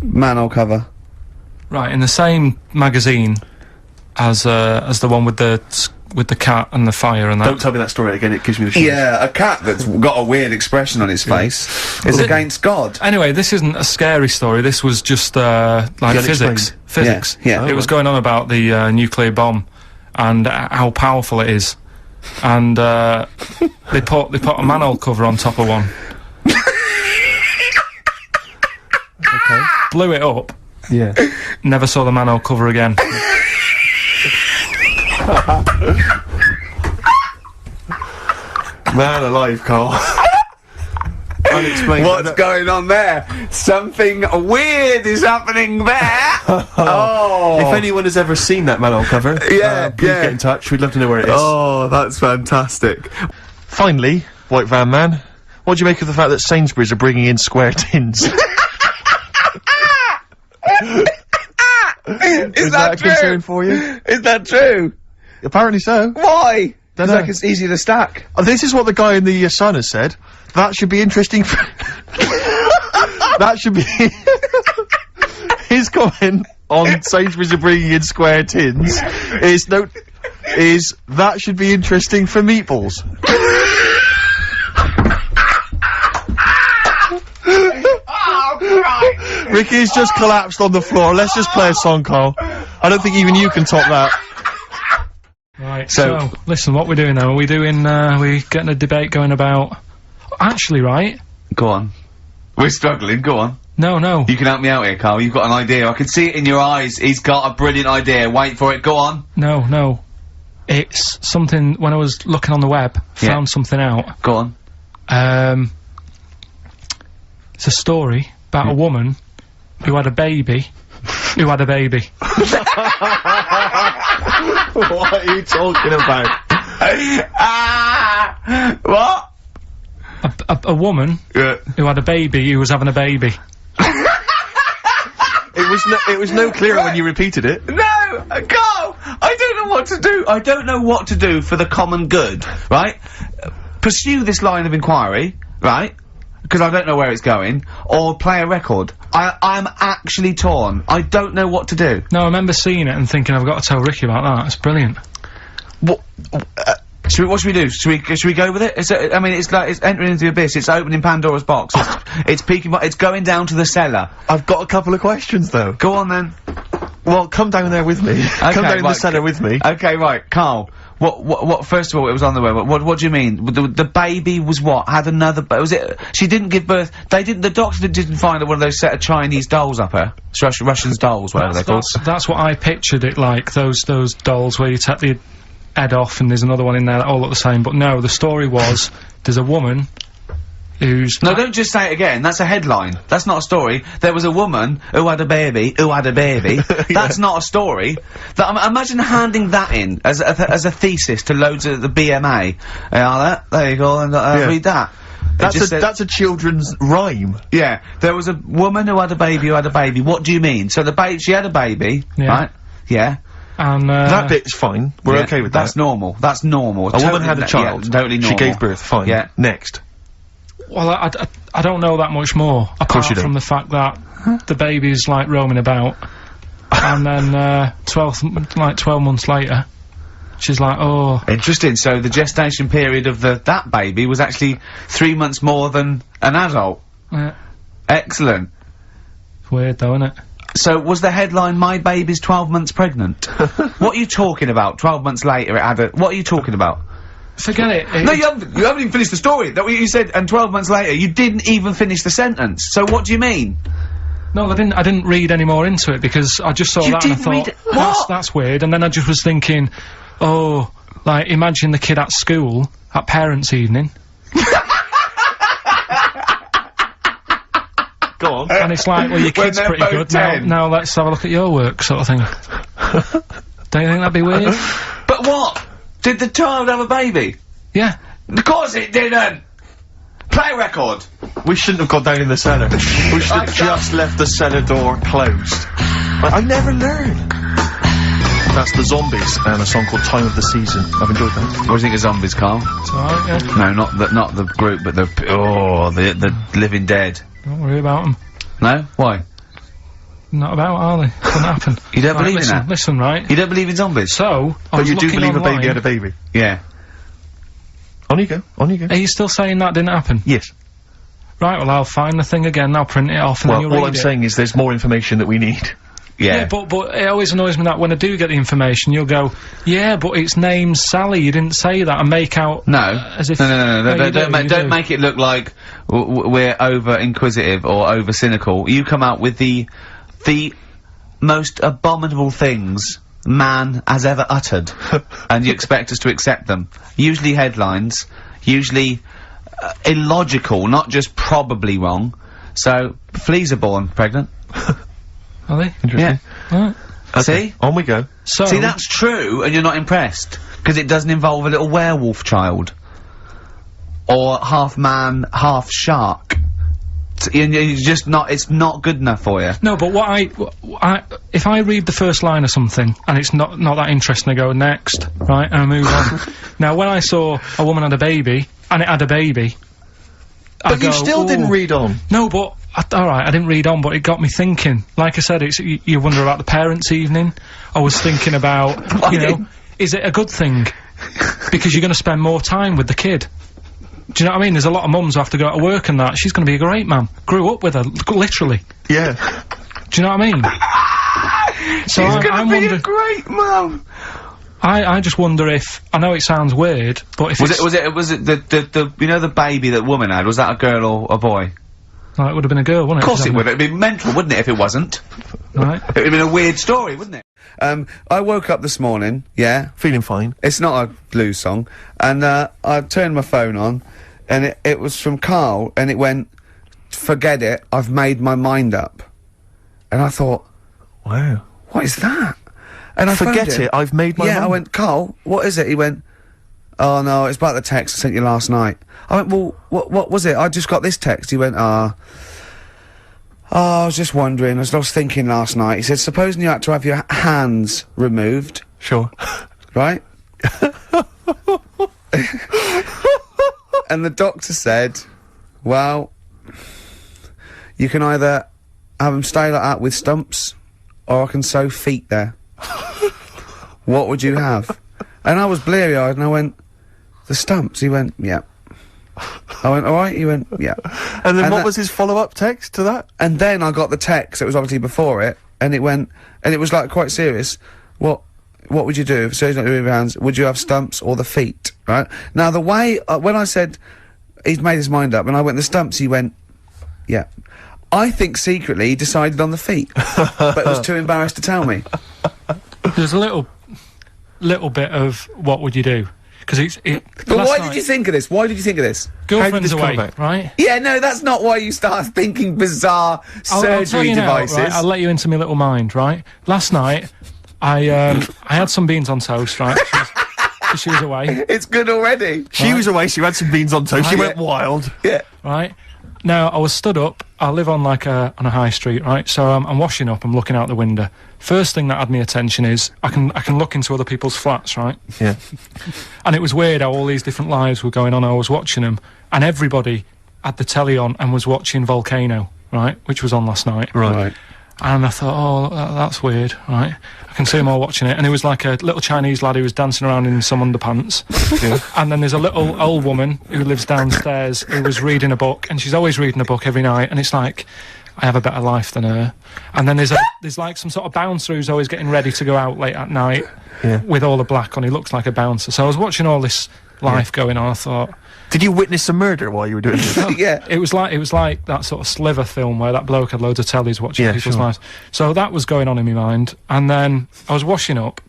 Manhole cover. Right, in the same magazine as the one with the cat and the fire and that. Don't tell me that story again, it gives me the shivers. Yeah, a cat that's got a weird expression on its face is against God. Anyway, this isn't a scary story, this was just, like physics. Physics. Yeah. It was going on about the, nuclear bomb and how powerful it is. And, they put a manhole cover on top of one. Okay. Blew it up. Yeah. Never saw the manhole cover again. Man alive, Carl. Unexplained. What's going on there? Something weird is happening there. Oh. If anyone has ever seen that manhole cover, please get in touch. We'd love to know where it is. Oh, that's fantastic. Finally, White Van Man, what do you make of the fact that Sainsbury's are bringing in square tins? Is that a true? concern for you? Is that true? Apparently so. Why? Dunno. It's like it's easy to stack. This is what the guy in the Sun has said. That should be interesting for that should be his comment on Sainsbury's are bringing in square tins is that should be interesting for meatballs. Ricky's just collapsed on the floor. Let's just play a song, Carl. I don't think even you can top that. Right, so listen, what we're doing now, we're getting a debate going about... Actually, right? Go on. We're struggling, go on. No. You can help me out here, Carl. You've got an idea. I can see it in your eyes. He's got a brilliant idea. Wait for it, go on. No. It's something, when I was looking on the web, found something out. Go on. It's a story about a woman who had a baby. What What are you talking about? What? A woman who had a baby who was having a baby. It was no clearer when you repeated it. No! Carl! I don't know what to do. I don't know what to do for the common good, right? Pursue this line of inquiry, right? Because I don't know where it's going, or play a record. I'm actually torn. I don't know what to do. No, I remember seeing it and thinking, I've got to tell Ricky about that. It's brilliant. What should we do? Should we go with it? I mean, it's like, it's entering into the abyss. It's opening Pandora's box. It's peeking, it's going down to the cellar. I've got a couple of questions, though. Go on, then. Well, come down there with me. Okay, come down in the cellar with me. Okay, right, Carl. What, first of all, it was on the web. What do you mean? The baby was what? Had another, was it, she didn't give birth, the doctor didn't find one of those set of Chinese dolls up her. Russians dolls, whatever they're called. That's what I pictured it like, those dolls where you take the head off and there's another one in there that all look the same, but no, the story was, there's a woman who's... No, don't just say it again, that's a headline. That's not a story. There was a woman who had a baby, That's not a story. Imagine handing that in as a thesis to loads of the BMA. There you go, and read that. That's a children's rhyme. Yeah, there was a woman who had a baby What do you mean? So she had a baby, right? Yeah. And, that bit's fine. We're okay with that. That's normal. That's normal. A woman had a child. Yeah, totally normal. She gave birth. Fine. Yeah. Next. Well, I don't know that much more, apart from the fact that the baby's, like, roaming about, and then, 12 months later, she's like, oh... Interesting, so the gestation period of that baby was actually 3 months more than an adult. Yeah. Excellent. It's weird, though, isn't it? So, was the headline, my baby's 12 months pregnant? What are you talking about? 12 months later it had a... What are you talking about? Forget it. No, you haven't even finished the story. That what you said, and 12 months later, you didn't even finish the sentence. So what do you mean? No, I didn't read any more into it, because I just saw that and I thought, that's weird, and then I just was thinking, oh, like, imagine the kid at school, at parents' evening. Go on. And it's like, well, your kid's pretty good, now let's have a look at your work, sort of thing. Don't you think that'd be weird? But what? Did the child have a baby? Yeah. Of course it didn't! Play a record! We shouldn't have gone down in the cellar. We should have just left the cellar door closed. I never learned. That's the Zombies and a song called Time of the Season. I've enjoyed that. What do you think of Zombies, Carl? It's alright, yeah. No, not the group, but the Living Dead. Don't worry about them. No? Why? not about, are they? Couldn't happen. You don't believe in that? Listen, right? You don't believe in zombies? So, But you do believe online, a baby had a baby? Yeah. On you go, on you go. Are you still saying that didn't happen? Yes. Right, well, I'll find the thing again, I'll print it off, and then you'll read it. All I'm saying is there's more information that we need. Yeah. But it always annoys me that when I do get the information, you'll go, yeah, but its name's Sally, you didn't say that, and make out... No. As if... No, don't make it look like we're over-inquisitive or over-cynical. You come out with the most abominable things man has ever uttered, and you expect us to accept them. Usually headlines, usually illogical, not just probably wrong. So, fleas are born pregnant. Are they? Interesting. Yeah. Right. Okay. See? On we go. So... See, that's true, and you're not impressed. Because it doesn't involve a little werewolf child. Or half man, half shark. You're just not, it's not good enough for you. No, but if I read the first line of something, and it's not that interesting, I go, next, right, and I move on. Now, when I saw a woman had a baby, and it had a baby, But you still didn't read on. No, but, alright, I didn't read on, but it got me thinking. Like I said, you wonder about the parents' evening. I was thinking about, you know, is it a good thing? Because you're gonna spend more time with the kid. Do you know what I mean? There's a lot of mums who have to go to work and that. She's gonna be a great mum. Grew up with her, literally. Yeah. Do you know what I mean? So She's gonna be a great mum! I just wonder if, I know it sounds weird, but if was it the you know the baby that woman had, was that a girl or a boy? No, it would have been a girl, wouldn't it? Of course it would. It'd be mental, wouldn't it, if it wasn't? Right. It'd have been a weird story, wouldn't it? I woke up this morning, yeah. Feeling fine. It's not a blues song. And, I turned my phone on, and it was from Karl, and it went, forget it, I've made my mind up. And I thought, Wow. what is that? And I Forget it, I've made my mind. Yeah, I went, Karl, what is it? He went, oh no, it's about the text I sent you last night. I went, well, what was it? I just got this text. He went, I was just wondering, I was thinking last night. He said, supposing you had to have your hands removed. Sure. Right? And the doctor said, well, you can either have them stay like that with stumps, or I can sew feet there. What would you have? And I was bleary-eyed, and I went, the stumps? He went, yeah. I went, alright? He went, yeah. And then what was his follow-up text to that? And then I got the text, it was obviously before it, and it went, and it was like quite serious. What would you do if surgeon not doing your hands? Would you have stumps or the feet? Right? Now the way, when I said, he's made his mind up, and I went, the stumps, he went, yeah. I think secretly he decided on the feet, but was too embarrassed to tell me. There's a little bit of what would you do? Because But why did you think of this? Why did you think of this? Girlfriend's away, right? Yeah, no, that's not why you start thinking bizarre surgery devices. Right? I'll let you into my little mind, right? Last night, I had some beans on toast, right? She was away. It's good already. She was away, she had some beans on toast, she went wild. Yeah. Right? Now, I was stood up, I live on like on a high street, right? So I'm washing up, I'm looking out the window. First thing that had me attention is, I can look into other people's flats, right? Yeah. And it was weird how all these different lives were going on, I was watching them, and everybody had the telly on and was watching Volcano, right? Which was on last night. Right. And I thought, oh, that's weird, right? I can see them all watching it. And it was like a little Chinese lad who was dancing around in some underpants. Yeah. And then there's a little old woman who lives downstairs who was reading a book, and she's always reading a book every night, and it's like, I have a better life than her. And then there's like some sort of bouncer who's always getting ready to go out late at night with all the black on. He looks like a bouncer. So I was watching all this life going on, I thought... Did you witness some murder while you were doing this? Yeah. It was like that sort of Sliver film where that bloke had loads of tellies watching people's lives. So that was going on in my mind. And then I was washing up,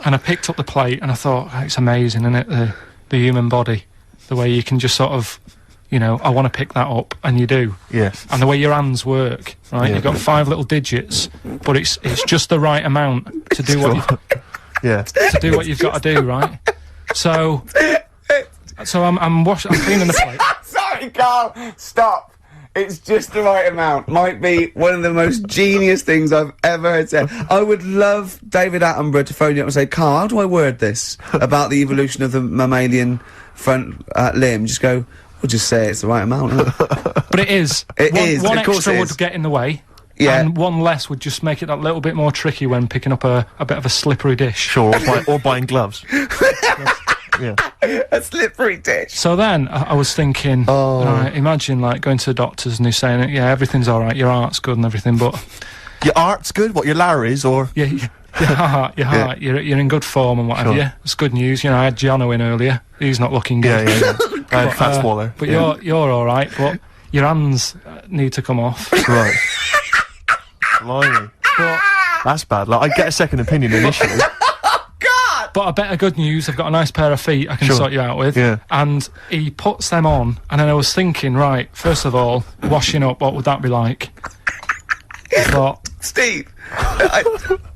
and I picked up the plate, and I thought, oh, it's amazing, isn't it? The human body. The way you can just sort of, you know, I want to pick that up, and you do. Yes. And the way your hands work, right? Yeah. You've got 5 little digits, but it's just the right amount to do what you've got to do, right? So I'm cleaning the plate. Sorry, Karl, stop. It's just the right amount. Might be one of the most genius things I've ever heard said. I would love David Attenborough to phone you up and say, Karl, how do I word this about the evolution of the mammalian front limb? Just go, we'll just say it's the right amount. But it is. It is. One Of course extra it would is. get in the way. Yeah. And one less would just make it that little bit more tricky when picking up a bit of a slippery dish. Sure, or buying gloves. Yeah. A slippery dish. So then, I was thinking, right, imagine, like, going to the doctors and he's saying, yeah, everything's alright, your heart's good and everything, but... Your art's good? What, your Larry's, or...? Yeah, your heart, you're in good form and what have you. It's good news. You know, I had Giano in earlier. He's not looking good. Yeah. I had Fat Swaller. But you're alright, but your hands need to come off. Right. Blimey. That's bad. Like, I'd get a second opinion initially. But a better good news, I've got a nice pair of feet I can sort you out with. Yeah. And he puts them on, and then I was thinking, right, first of all, washing up, what would that be like? I thought, Steve,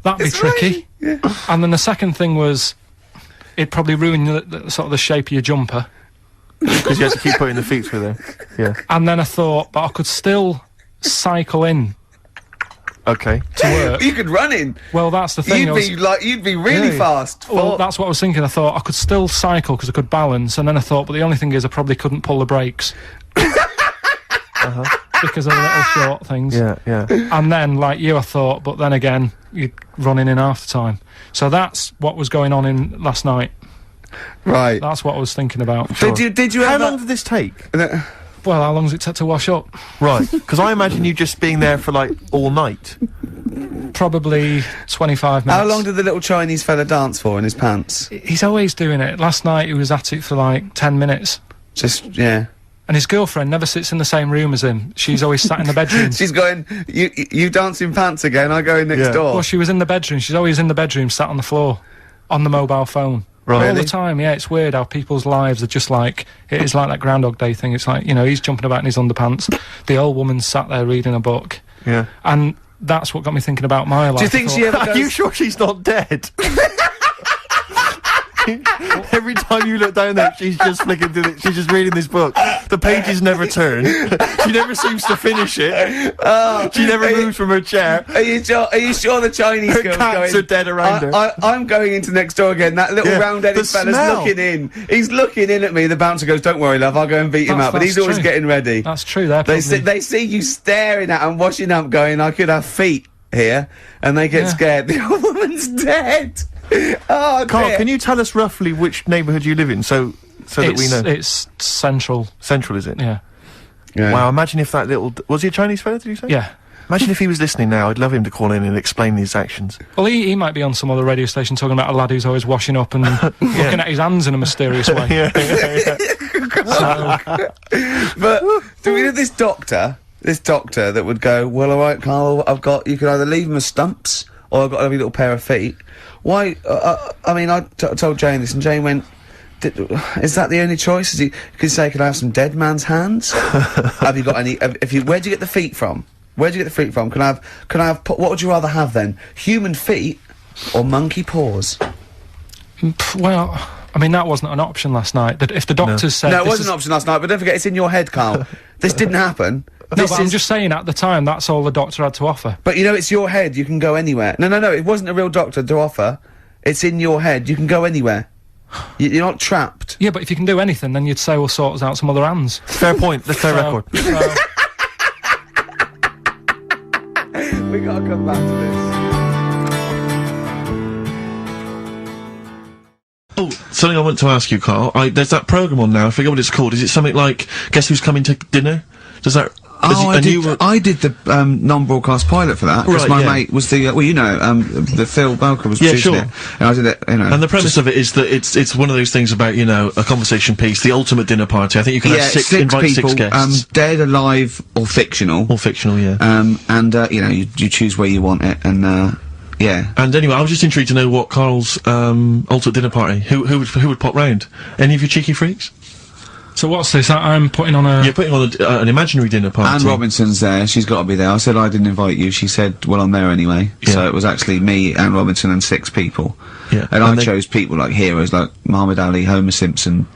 that'd be tricky. Yeah. And then the second thing was, it'd probably ruin the sort of the shape of your jumper. Because you have to keep putting the feet through there. Yeah. And then I thought, but I could still cycle in. Okay. To work. You could run in. Well, that's the thing. You'd be really fast. Well, that's what I was thinking. I thought I could still cycle because I could balance, and then I thought, but the only thing is I probably couldn't pull the brakes. Because of the little short things. Yeah. And then, like you, I thought, but then again, you're running in half the time. So that's what was going on in last night. Right. That's what I was thinking about. Sure. Did you How long did this take? Well, how long does it take to wash up? Right, because I imagine you just being there for, like, all night. Probably 25 minutes. How long did the little Chinese fella dance for in his pants? He's always doing it. Last night he was at it for, like, 10 minutes. Yeah. And his girlfriend never sits in the same room as him. She's always sat in the bedroom. She's going, you dance in pants again, I go in next door. Well, she was in the bedroom. She's always in the bedroom, sat on the floor, on the mobile phone. Right. All the time, yeah. It's weird how people's lives are just like, it is like that Groundhog Day thing. It's like, you know, he's jumping about in his underpants. The old woman's sat there reading a book. Yeah. And that's what got me thinking about my life. Do you think she ever goes... Are you sure she's not dead? Every time you look down there, she's just flicking through it. She's just reading this book. The pages never turn. She never seems to finish it. She never moves from her chair. Are you sure the Chinese girl's cats are dead around her? I'm going into next door again. That little round-headed fella's looking in. He's looking in at me. The bouncer goes, "Don't worry, love. I'll go and beat him up." But he's always getting ready. That's true. They see you staring at him, washing up, going, "I could have feet here," and they get scared. The old woman's dead. Oh, Carl, can you tell us roughly which neighbourhood you live in, so that we know? It's central. Central, is it? Yeah. Wow, imagine if that little... Was he a Chinese fella, did you say? Yeah. Imagine if he was listening now. I'd love him to call in and explain his actions. Well, he might be on some other radio station talking about a lad who's always washing up and looking at his hands in a mysterious way. But do we know this doctor that would go, "Well, all right, Carl, you can either leave them as stumps, or I've got a little pair of feet." Why? I mean, I told Jane this, and Jane went, "Is that the only choice? You could say, could I have some dead man's hands? Have you got any? Where'd you get the feet from? Where'd you get the feet from? Can I have? What would you rather have then? Human feet or monkey paws?" Well, I mean, that wasn't an option last night. That if the doctors said... No, it wasn't an option last night, but don't forget, it's in your head, Carl. This didn't happen. No, but I'm just saying, at the time, that's all the doctor had to offer. But, you know, it's your head. You can go anywhere. No, it wasn't a real doctor to offer. It's in your head. You can go anywhere. You're not trapped. Yeah, but if you can do anything, then you'd say, we'll sort us out some other hands. Fair point. Let's play a record. We gotta come back to this. Oh, something I want to ask you, Carl. There's that programme on now, I forget what it's called. Is it something like, Guess Who's Coming to Dinner? Does that... I did the non-broadcast pilot for that, because my mate was the, the Phil Belker was producing it, and I did it, you know. And the premise of it is that it's one of those things about, you know, a conversation piece, the ultimate dinner party. I think you can have invite people, 6 guests. Dead, alive, or fictional. Or fictional, yeah. You know, you choose where you want it, and, yeah. And anyway, I was just intrigued to know what Carl's, ultimate dinner party, who would pop round? Any of you cheeky freaks? So what's this? I'm putting on a... You're putting on an imaginary dinner party. Anne Robinson's there. She's got to be there. I said I didn't invite you. She said, well, I'm there anyway. Yeah. So it was actually me, Anne Robinson, and 6 people. Yeah. And I chose people like heroes, like Muhammad Ali, Homer Simpson,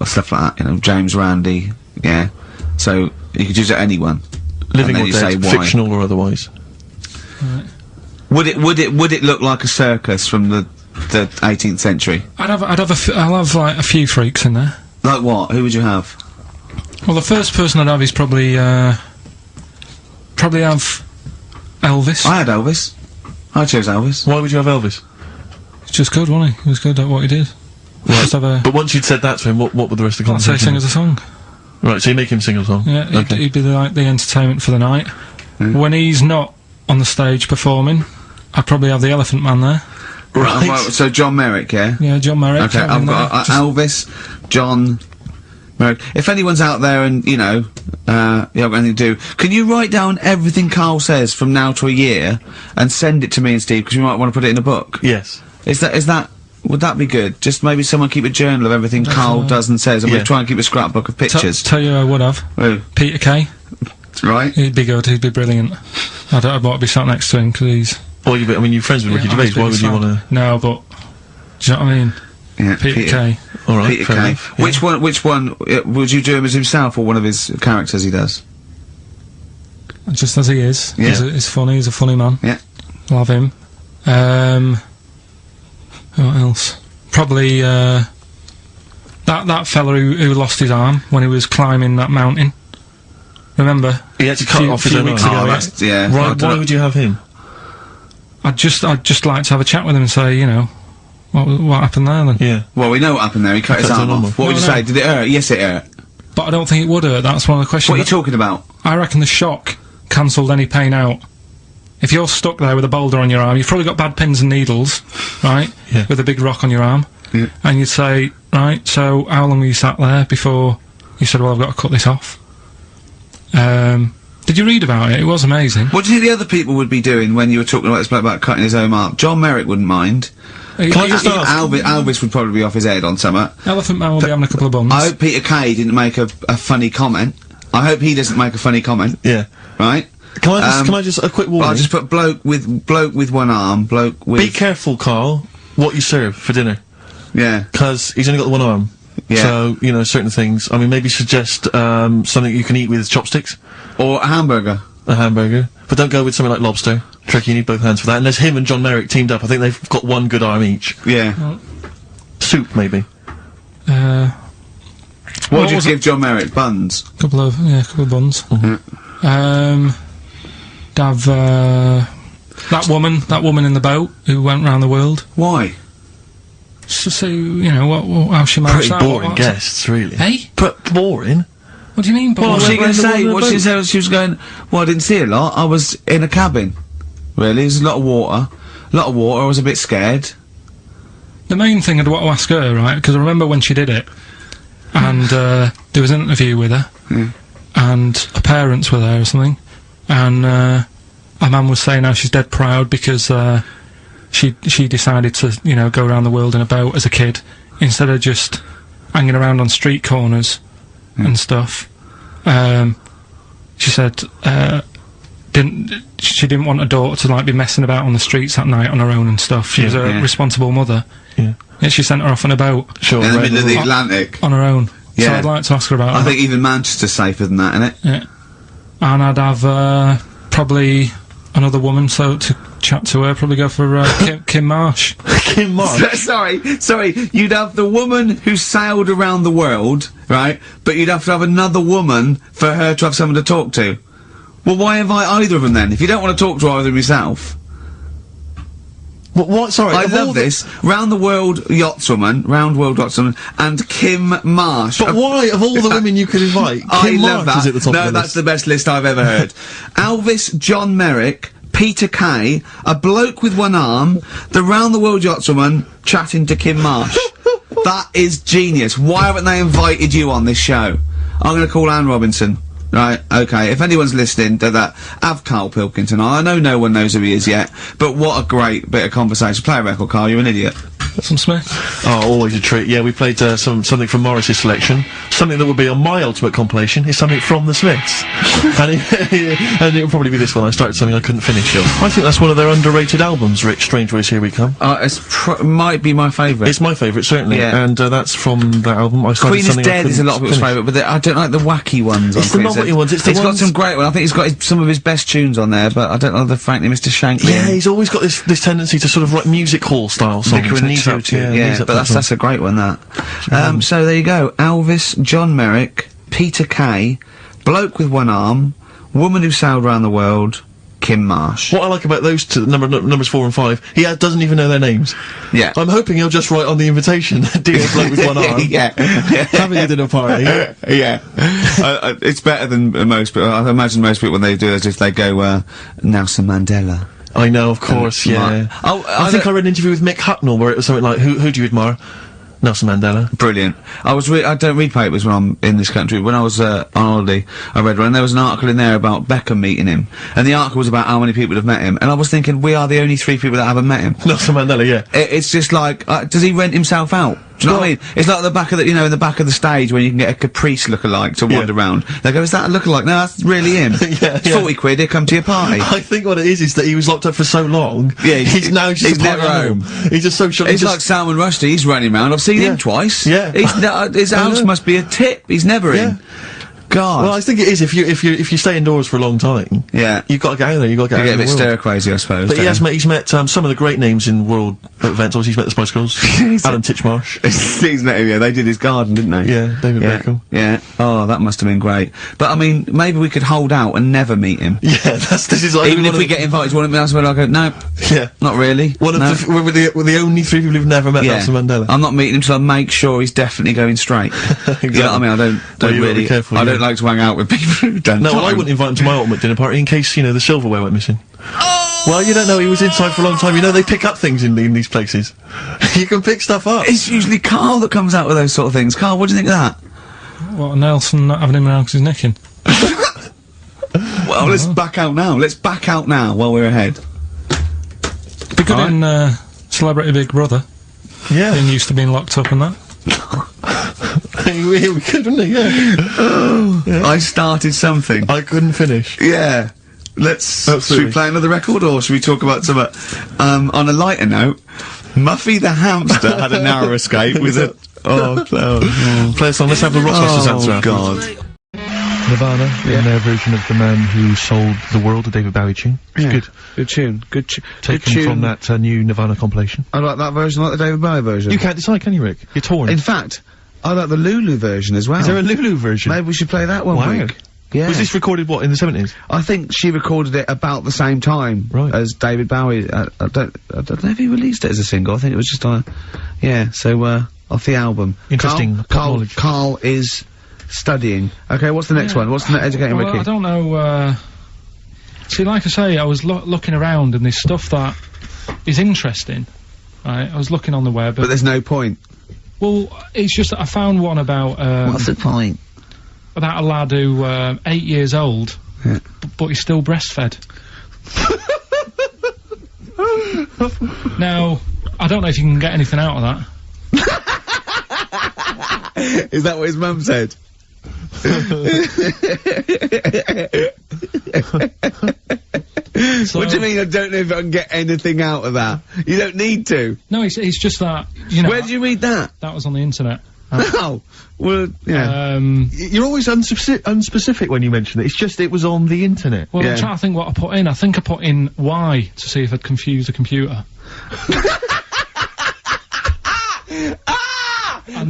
or stuff like that. You know, James Randi. Yeah. So you could choose anyone. Living or dead, fictional or otherwise. Right. Would it look like a circus from the 18th century? I'll have like a few freaks in there. Like what? Who would you have? Well, the first person I'd have is probably have Elvis. I had Elvis. I chose Elvis. Why would you have Elvis? He's just good, wasn't he? He was good at what he did. Just have a... But once you'd said that to him, what were the rest of the I'd say conversation? sing us a song. Right, so you make him sing a song? Yeah, okay. he'd be like the entertainment for the night. When he's not on the stage performing, I'd probably have the Elephant Man there. Right. Well, so John Merrick, yeah? Yeah, John Merrick. Okay, I've got Elvis, John Merrick. If anyone's out there and, you know, you haven't got anything to do, can you write down everything Karl says from now to a year and send it to me and Steve, because we might want to put it in a book? Yes. Would that be good? Just maybe someone keep a journal of everything Karl does and says, and we'll try and keep a scrapbook of pictures. Tell you who I would have. Who? Peter Kay. Right. He'd be good, he'd be brilliant. I'd want to be sat next to him, because he's... Well, I mean, you're friends with Ricky Gervais, why would you want to... No, but... Do you know what I mean? Yeah, Peter Kay. Alright, Peter Kay. enough. Which one, would you do him as himself or one of his characters he does? Just as he is. Yeah. He's funny, he's a funny man. Yeah. Love him. What else? Probably, that fella who lost his arm when he was climbing that mountain. Remember? He had to cut off his few own weeks arm. ago. Yeah. Right, why would you have him? I'd just like to have a chat with him and say, you know, what happened there then? Yeah. Well, we know what happened there. He cut his arm off. What would you say? Did it hurt? Yes, it hurt. But I don't think it would hurt. That's one of the questions. What are you talking about? I reckon the shock cancelled any pain out. If you're stuck there with a boulder on your arm, you've probably got bad pins and needles, right? Yeah. With a big rock on your arm. Yeah. And you'd say, right, so how long were you sat there before you said, well, I've got to cut this off? Did you read about it? It was amazing. What do you think the other people would be doing when you were talking about this bloke about cutting his own arm? John Merrick wouldn't mind. Can I just ask? Elvis would probably be off his head on something. Elephant Man will be having a couple of buns. I hope Peter Kay didn't make a funny comment. I hope he doesn't make a funny comment. Yeah. Right? Can I just, a quick warning? I'll just put bloke with one arm, bloke with... Be careful, Karl, what you serve for dinner. Yeah. Because he's only got the one arm. Yeah. So, you know, certain things. I mean, maybe suggest, something you can eat with chopsticks. Or a hamburger. A hamburger. But don't go with something like lobster. Tricky, you need both hands for that. Unless him and John Merrick teamed up, I think they've got one good arm each. Yeah. Soup, maybe. What would you give John Merrick? Buns? Couple of buns. Have, that woman in the boat who went round the world. Why? Just to see, you know, how she managed Pretty that. boring guests, really. Hey? But boring? What do you mean, boring? What was she going to say? What she said? She was going, well, I didn't see a lot. I was in a cabin. Really? There's a lot of water. I was a bit scared. The main thing I'd want to ask her, right, because I remember when she did it, and there was an interview with her, and her parents were there or something, and her mum was saying how she's dead proud because she decided to, you know, go around the world in a boat as a kid, instead of just hanging around on street corners and stuff. She said she didn't want her daughter to, like, be messing about on the streets at night on her own and stuff. She was a responsible mother. Yeah. Yeah, she sent her off on a boat. Sure. In the middle of the Atlantic. On her own. Yeah. So I'd like to ask her about that. I think even Manchester's safer than that, innit? Yeah. And I'd have, probably another woman, so to chat to her, probably go for, Kim Marsh. Kim Marsh? Sorry, you'd have the woman who sailed around the world, right? But you'd have to have another woman for her to have someone to talk to. Well, why invite either of them then, if you don't want to talk to either of them yourself? What? Sorry, I love this. Round World Yachtswoman, and Kim Marsh. But why, of all the women you could invite, Kim Marsh is at the top of the list? No, that's the best list I've ever heard. Elvis, John Merrick, Peter Kay, a bloke with one arm, the Round the World Yachtswoman chatting to Kim Marsh. That is genius. Why haven't they invited you on this show? I'm going to call Anne Robinson. Right, okay, if anyone's listening to that, have Karl Pilkington. I know no one knows who he is yet, but what a great bit of conversation. Play a record, Karl, you're an idiot. Some Smith? Oh, always a treat. Yeah, we played something from Morris's selection. Something that would be on my ultimate compilation is something from the Smiths. and it'll probably be this one. I started something I couldn't finish. I think that's one of their underrated albums, Rick. Strange Ways, Here We Come. Might be my favourite. It's my favourite, certainly. Yeah. And that's from that album. I started Queen is Dead is a lot of people's favourite, but I don't like the wacky ones. It's the novelty ones. It's got some great ones. I think he's got some of his best tunes on there, but I don't know the frankly Mr. Shankly. Yeah, he's always got this tendency to sort of write music hall style songs. Yeah, but that's a great one, that. So there you go. Elvis, John Merrick, Peter Kay, bloke with one arm, woman who sailed around the world, Kim Marsh. What I like about those two, numbers 4 and 5, he doesn't even know their names. Yeah. I'm hoping he'll just write on the invitation, dear bloke with one arm. Yeah. Having a dinner party. Yeah. It's better than most, but I imagine most people when they do it as if they go, Nelson Mandela. I know, of course, yeah. I think I read an interview with Mick Hucknall where it was something like, who do you admire? Nelson Mandela. Brilliant. I don't read papers when I'm in this country. When I was on holiday, I read one, and there was an article in there about Beckham meeting him, and the article was about how many people have met him, and I was thinking, we are the only 3 people that haven't met him. Nelson Mandela, yeah. It's just like, does he rent himself out? Do you know what I mean? It's like the back of the, in the back of the stage when you can get a Caprice lookalike to wander around. They go, is that a lookalike? No, that's really him. It's 40 quid, he'll come to your party. I think what it is that he was locked up for so long. Yeah, he's now just he's never home. He's just so He's like Salman Rushdie, he's running around. I've seen him twice. Yeah. His house must be a tip. He's never in. God. Well, I think it is if you stay indoors for a long time. Yeah. You've got to get out there. You've got to get out get in a bit the world. stir crazy, I suppose. But he's met some of the great names in world events. Obviously, he's met the Spice Girls. Alan Titchmarsh. He's met him, yeah. They did his garden, didn't they? Yeah, David Beckham. Yeah. Oh, that must have been great. But I mean, maybe we could hold out and never meet him. Yeah, this is like even if we get invited to one of them, that's where I go, no. Yeah. Not really. We're the only 3 people who've never met Nelson Mandela. I'm not meeting him till I make sure he's definitely going straight. Exactly. You know what I mean? I don't really. I don't like to hang out with people who don't. No, well, I wouldn't invite him to my ultimate dinner party in case, the silverware went missing. Oh! Well, you don't know, he was inside for a long time. They pick up things in these places. You can pick stuff up. It's usually Karl that comes out with those sort of things. Karl, what do you think of that? What, Nelson not having him around because he's nicking? Well, let's back out now. Let's back out now while we're ahead. Be good in, Celebrity Big Brother. Yeah. Being used to being locked up and that. We could, wouldn't he? Yeah. I started something. I couldn't finish. Yeah. Should we play another record, or should we talk about some, on a lighter note, Muffy the hamster had a narrow escape with a... Play a song, let's have the Rossmasters answer. Oh, God. Nirvana, in their version of The Man Who Sold the World, a David Bowie tune. It's good. Good tune. Taken from that new Nirvana compilation. I like that version, I like the David Bowie version. You can't decide, can you, Rick? You're torn. In fact, I like the Lulu version as well. Is there a Lulu version? Maybe we should play that one week. Yeah. Was this recorded, what, in the 70s? I think she recorded it about the same time as David Bowie. I don't know if he released it as a single. I think it was just on off the album. Interesting. Karl is studying. Okay, what's the next one? What's the educating Ricky? I don't know, see, like I say, I was looking around and there's stuff that is interesting. Right, I was looking on the web. But there's no point. Well, it's just that I found one about, what's the point? About a lad who, 8 years old, but he's still breastfed. Now, I don't know if you can get anything out of that. Is that what his mum said? What do you mean I don't know if I can get anything out of that? You don't need to. No, it's just that, Where did you read that? That was on the internet. Oh, well, yeah. You're always unspecific when you mention it. It's just it was on the internet. Well, I'm trying to think what I put in. I think I put in Y to see if I'd confuse the computer.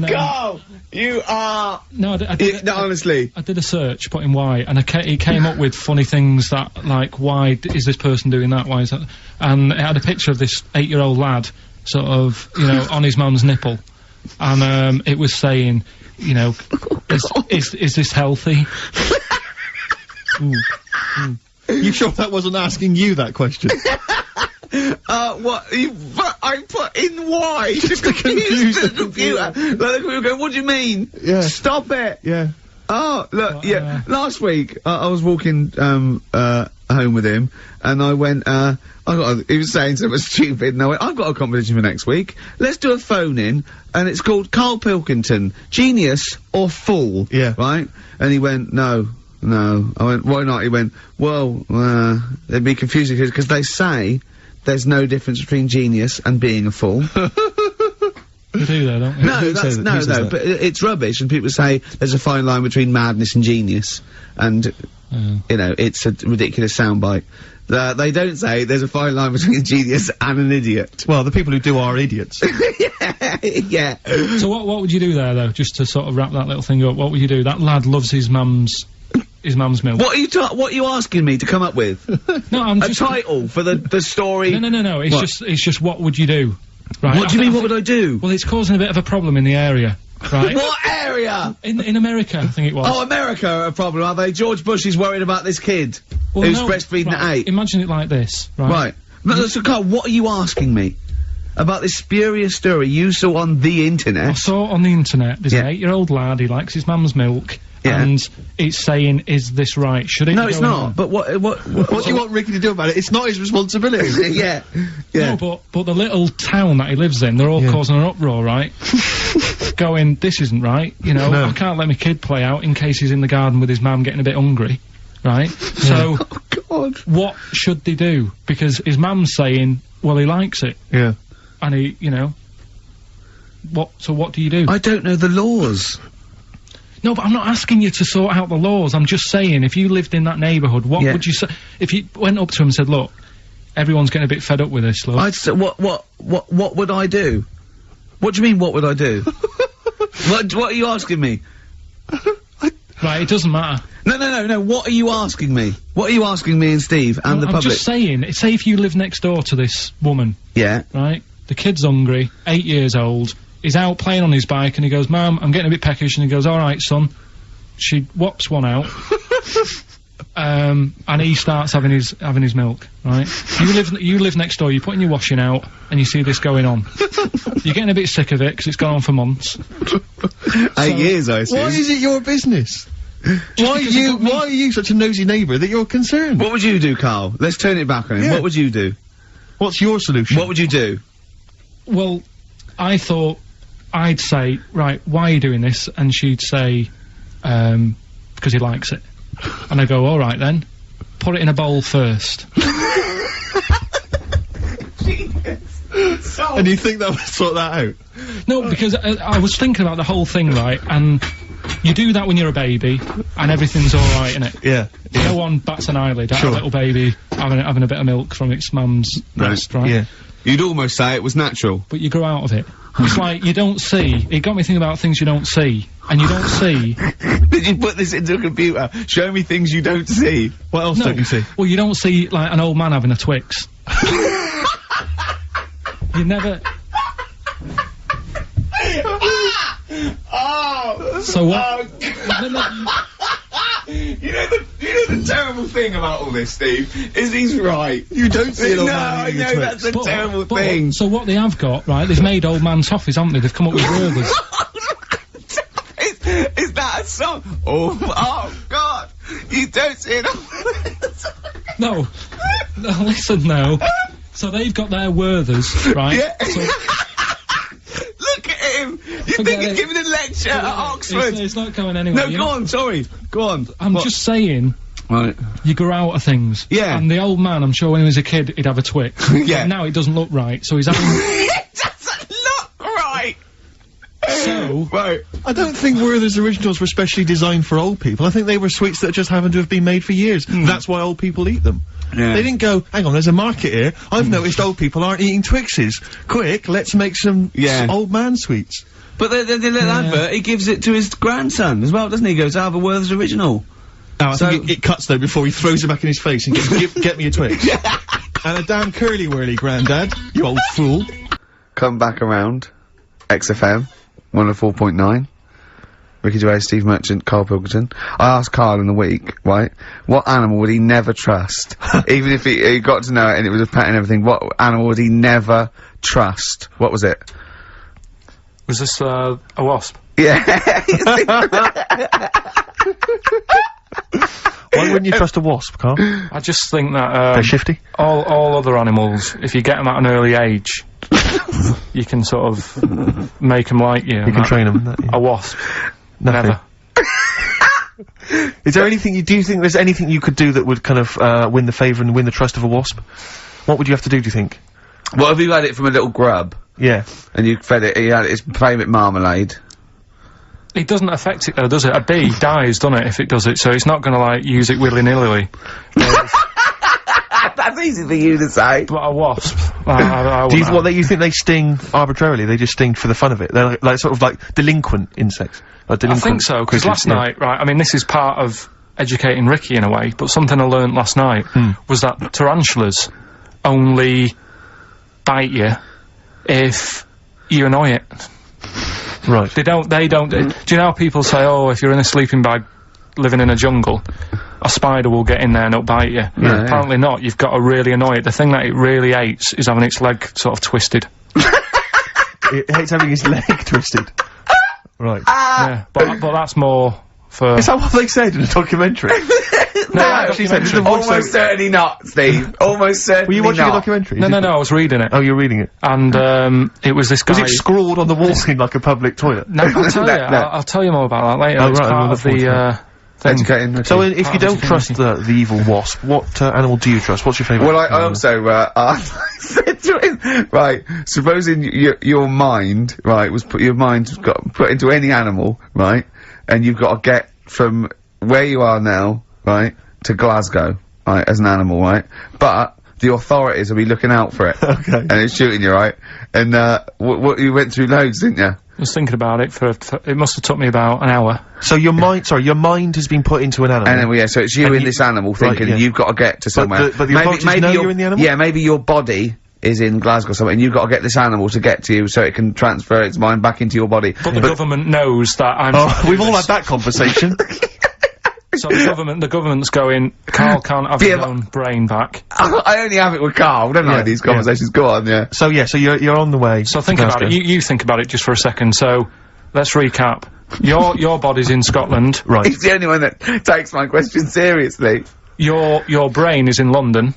Go! You are... No, I did no, honestly. I did a search, put in Y, and it came up with funny things that, like, why is this person doing that, why is that... And it had a picture of this 8-year-old lad, sort of, on his mum's nipple. And, it was saying, is this healthy? You sure that wasn't asking you that question? What? I put in Y to confuse the computer. Like the computer going, what do you mean? Yeah. Stop it! Yeah. Oh, look, last week, I was walking, home with him, and I went, he was saying something stupid, and I went, I've got a competition for next week. Let's do a phone-in, and it's called Karl Pilkington, Genius or Fool. Yeah. Right? And he went, no. I went, why not? He went, well, it'd be confusing, because they say there's no difference between genius and being a fool. You do though, don't you? No, but it's rubbish, and people say there's a fine line between madness and genius, and, it's a ridiculous soundbite. They don't say there's a fine line between a genius and an idiot. Well, the people who do are idiots. Yeah. So what would you do there, though, just to sort of wrap that little thing up? What would you do? That lad loves his mum's, his mum's milk. What are you asking me to come up with? No, I'm a just... title for the story? No, it's just what would you do? Right? What do you mean, what would I do? Well, it's causing a bit of a problem in the area, right? What area? In America, I think it was. Oh, America are a problem, are they? George Bush is worried about this kid who's breastfeeding at 8. Imagine it like this, right? Right. No, so, Carl, what are you asking me? About this spurious story you saw on the internet? I saw it on the internet. There's an 8-year-old lad, he likes his mum's milk, and it's saying, is this right? Should it No, be it's going not. on? But what do you want Ricky to do about it? It's not his responsibility. Yeah. No, but the little town that he lives in, they're all causing an uproar, right? Going, this isn't right, you know, I can't let my kid play out in case he's in the garden with his mum getting a bit hungry, right? So, what should they do? Because his mum's saying, well, he likes it. Yeah. And he, you know, so what do you do? I don't know the laws. No, but I'm not asking you to sort out the laws. I'm just saying, if you lived in that neighbourhood, what would you say? If you went up to him and said, look, everyone's getting a bit fed up with this, look. I'd say, what would I do? What do you mean, what would I do? what are you asking me? Right, it doesn't matter. No, what are you asking me? What are you asking me and Steve and the public? I'm just saying, say if you live next door to this woman. Yeah. Right? The kid's hungry, 8 years old, he's out playing on his bike and he goes, Mum, I'm getting a bit peckish, and he goes, alright, son. She whops one out. And he starts having his milk, right? You live next door, you're putting your washing out, and you see this going on. You're getting a bit sick of it, because it's gone on for months. 8 years, I assume. Why is it your business? Why are you such a nosy neighbour that you're concerned? What would you do, Carl? Let's turn it back on him. Yeah. What would you do? What's your solution? What would you do? Well, I thought I'd say, right, why are you doing this? And she'd say, because he likes it. And I go, alright then, put it in a bowl first. And you think that would sort that out? No, because I was thinking about the whole thing, right, and you do that when you're a baby, and everything's alright, innit? Yeah. No one bats an eyelid at a little baby having a bit of milk from its mum's breast, right? Yeah. You'd almost say it was natural. But you grow out of it. It's like, you don't see. It got me thinking about things you don't see. And you don't see. Did you put this into a computer? Show me things you don't see. What else don't you see? Well, you don't see, like, an old man having a Twix. You never... So what? You know the terrible thing about all this, Steve, is he's right. You don't see an old man eating a Twix. That's a terrible thing. So what they have got, right, they've made old man toffees, haven't they? They've come up with Werther's. Is that a song? Oh God! You don't see it. No, listen now. So they've got their Werther's, right? Yeah. So look at him. You think he's giving a lecture at Oxford? It's not going anywhere. No, go on. Sorry, go on. I'm just saying. Right. You grow out of things. Yeah. And the old man, I'm sure when he was a kid, he'd have a Twix. Yeah. But now it doesn't look right, so he's having. It doesn't look right. So. Right. I don't think Werther's originals were specially designed for old people. I think they were sweets that just happened to have been made for years. That's why old people eat them. Yeah. They didn't go, hang on, there's a market here. I've noticed old people aren't eating Twixes. Quick, let's make some old man sweets. But the little advert, he gives it to his grandson as well, doesn't he? He goes, I have a Werther's original. Now, I think it cuts, though, before he throws it back in his face and goes, get me a Twix. And a damn curly-whirly, Grandad, you old fool. Come back around. XFM, 104.9. Ricky Gervais, Steve Merchant, Karl Pilkington. I asked Karl in the week, right, what animal would he never trust? Even if he got to know it and it was a pet and everything, what animal would he never trust? What was it? Was this, a wasp? Yeah. Why wouldn't you trust a wasp, Karl? I just think that, they're shifty? All other animals, if you get them at an early age, you can sort of make them like you. You can train them. A wasp. Nothing. Never. Is there anything do you think there's anything you could do that would kind of, win the favour and win the trust of a wasp? What would you have to do you think? What if you had it from a little grub? Yeah. And you fed it, he had its favourite marmalade? It doesn't affect it though, does it? A bee dies, doesn't it, if it does it, so it's not gonna, like, use it willy-nilly. That's easy for you to say. But a wasp, you think they sting arbitrarily? They just sting for the fun of it? They're like sort of like delinquent insects? Like delinquent I think so, because last night, right, I mean, this is part of educating Ricky in a way, but something I learned last night was that tarantulas only bite you if you annoy it. Right. They don't, do you know how people say, oh, if you're in a sleeping bag living in a jungle, a spider will get in there and it'll bite you? Apparently not. You've got to really annoy it. The thing that it really hates is having its leg sort of twisted. It hates having his leg twisted. Right. Yeah, but that's more for... Is that what they said in a documentary? No, actually said almost certainly not, Steve. Almost certainly Were you watching not. a documentary? No, I was reading it. Oh, you're reading it. And, it was this guy... Was it scrawled on the wall in like a public toilet? No, I'll tell you. I'll tell you more about that later. Oh, it's right, part of the, thing. Educating. So, if you don't trust the evil wasp, what animal do you trust? What's your favourite? Well, I also, I said to him, right, supposing your mind, right, your mind got put into any animal, right, and you've got to get from where you are now, right, to Glasgow, right, as an animal, right, but the authorities will be looking out for it. Okay. And it's shooting you, right, and, you went through loads, didn't you? I was thinking about it it must have took me about an hour. So your mind has been put into an animal. And then, so it's you in this animal thinking you've got to get to somewhere. But the authorities know you're in the animal? Yeah, maybe your body is in Glasgow somewhere, and you've got to get this animal to get to you so it can transfer its mind back into your body. But the government knows that I'm... Oh, we've all had that conversation. So the government's going, Karl can't have his own brain back. I only have it with Karl, don't I, these conversations. Go on, yeah. So you're on the way. So think about it, you think about it just for a second, so, let's recap. Your body's in Scotland. Right. He's the only one that takes my question seriously. Your brain is in London.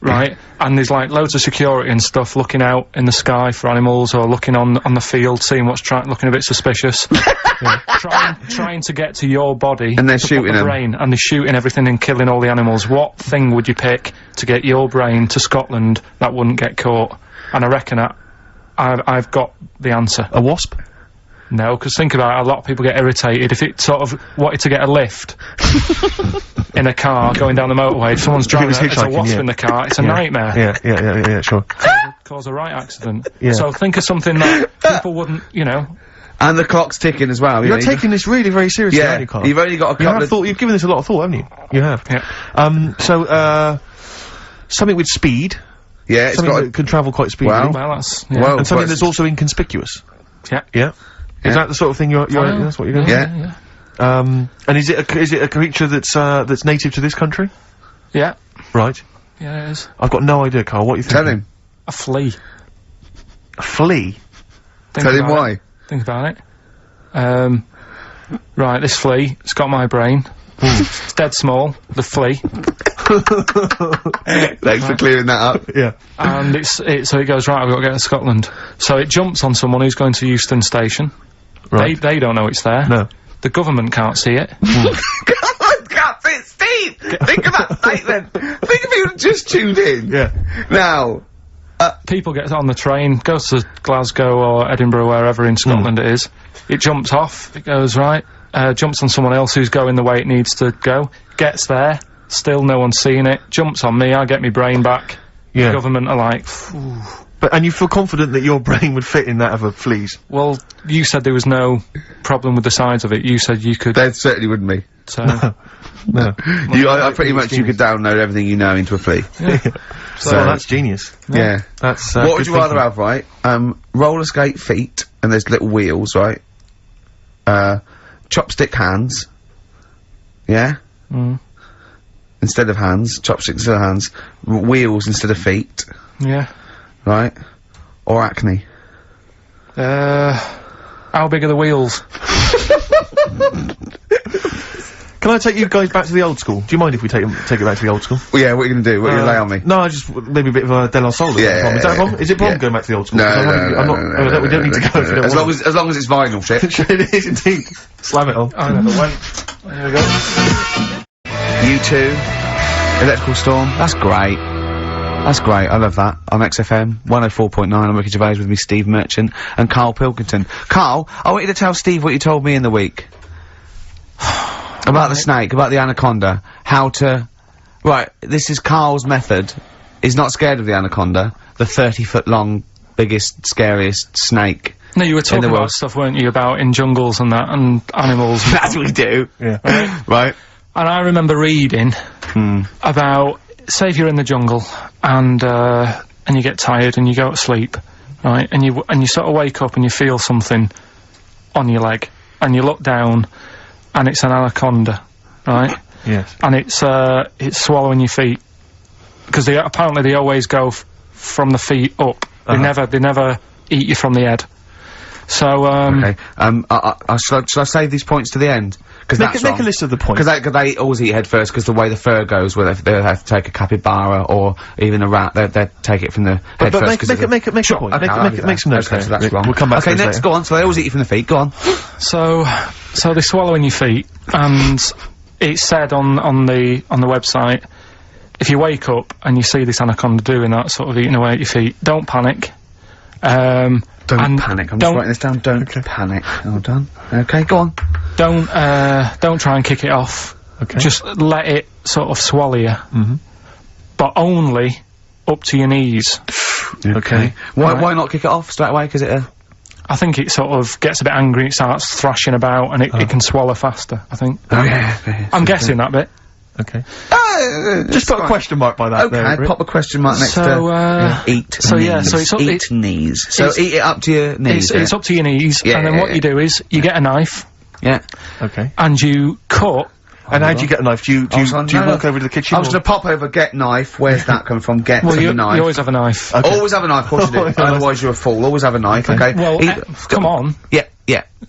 Right? And there's like loads of security and stuff looking out in the sky for animals or looking on the field, seeing what's looking a bit suspicious. Trying to get to your body. And they're shooting them. Brain, and they're shooting everything and killing all the animals. What thing would you pick to get your brain to Scotland that wouldn't get caught? And I reckon I've got the answer. A wasp? No, because think about it, a lot of people get irritated if it sort of wanted to get a lift in a car going down the motorway. If someone's driving it's a wasp in the car, it's a nightmare. Yeah, sure. Cause a right accident. So think of something that people wouldn't, you know. And the clock's ticking as well. You're taking this really very seriously, aren't you, Karl? You've only got a couple you've given this a lot of thought, haven't you? You have. Yeah. So, something with speed. Yeah, it's something that can travel quite speedily. Well, that's... and something that's also inconspicuous. Yeah. Is that the sort of thing that's what you're going to Yeah. And is it a creature that's native to this country? Yeah. Right. Yeah, it is. I've got no idea, Karl. What are you thinking? Tell him. A flea. A flea? Tell him why. Think about it. Right, this flea, it's got my brain. It's dead small, the flea. Thanks for clearing that up. Yeah. And so it goes, right, I've got to get to Scotland. So it jumps on someone who's going to Euston Station. Right. They don't know it's there. No. The government can't see it. Can't see it, Steve! Think of that statement! Think if you just tuned in. Yeah. Now, people get on the train, goes to Glasgow or Edinburgh, wherever in Scotland it is. It jumps off, it goes right, jumps on someone else who's going the way it needs to go, gets there, still no one's seen it, jumps on me, I get my brain back. Yeah. The government are like, phew. And you feel confident that your brain would fit in that of a flea's? Well, you said there was no problem with the size of it. You said you could... there certainly wouldn't be. So... No. I pretty much you could download everything you know into a flea. Yeah. So that's genius. Yeah. That's, what would you rather have, right? Roller skate feet, and there's little wheels, right? Chopstick hands. Yeah? Instead of hands. Chopsticks instead of hands. Wheels instead of feet. Yeah. Right? Or acne. How big are the wheels? Can I take you guys back to the old school? Do you mind if we take it back to the old school? Well, yeah, what are you gonna do? What are you gonna lay on me? No, just maybe a bit of a De La Soul. Yeah, is that a problem? Is it a problem going back to the old school? No, we don't need to go if you don't as long as it's vinyl shit. It is indeed. Slam it on. I never went. There we go. U2, Electrical Storm. That's great. That's great. I love that. On XFM 104.9. I'm Ricky Gervais with me, Steve Merchant and Karl Pilkington. Karl, I want you to tell Steve what you told me in the week. About the snake, about the anaconda, how to... Right, this is Karl's method. He's not scared of the anaconda, the 30-foot long, biggest, scariest snake. No, you were talking about stuff, weren't you, about in jungles and that, and animals. That's what we do. Yeah. Right. And I remember reading about, say if you're in the jungle and you get tired and you go to sleep, right, and you sort of wake up and you feel something on your leg, and you look down, and it's an anaconda, right? Yes. And it's swallowing your feet, because apparently they always go from the feet up. They never eat you from the head. So okay. Shall I save these points to the end? Because make a list of the points. Because they always eat head first, because the way the fur goes, where they have to take a capybara or even a rat, they take it from the head first. Make a point. Okay, make some notes. Okay, so that's wrong. We'll come back to Okay, this next, later. go on. So they always eat you from the feet. Go on. So they're swallowing your feet, and it said on the website, if you wake up and you see this anaconda doing that, sort of eating away at your feet, don't panic. Don't panic. I'm just writing this down. Don't panic. Hold on. Okay, go on. Don't try and kick it off. Okay. Just let it sort of swallow you. But only up to your knees. Okay. Why not kick it off straight away? Because I think it sort of gets a bit angry, it starts thrashing about, and it can swallow faster, I think. Oh, yeah. I'm guessing that bit. Okay. Just put a question mark by that. Okay, pop a question mark next to eat. So knees. yeah, so it's eat knees. So eat it up to your knees. It's up to your knees, and then what you do is you get a knife. Yeah. Okay. And you cut. And how do you get a knife? Do you walk over to the kitchen? I was gonna pop over, get knife. Where's that come from? Get the knife. You always have a knife. Okay. Always have a knife, of course you do. Otherwise you're a fool. Always have a knife, okay? Well, come on. Yeah.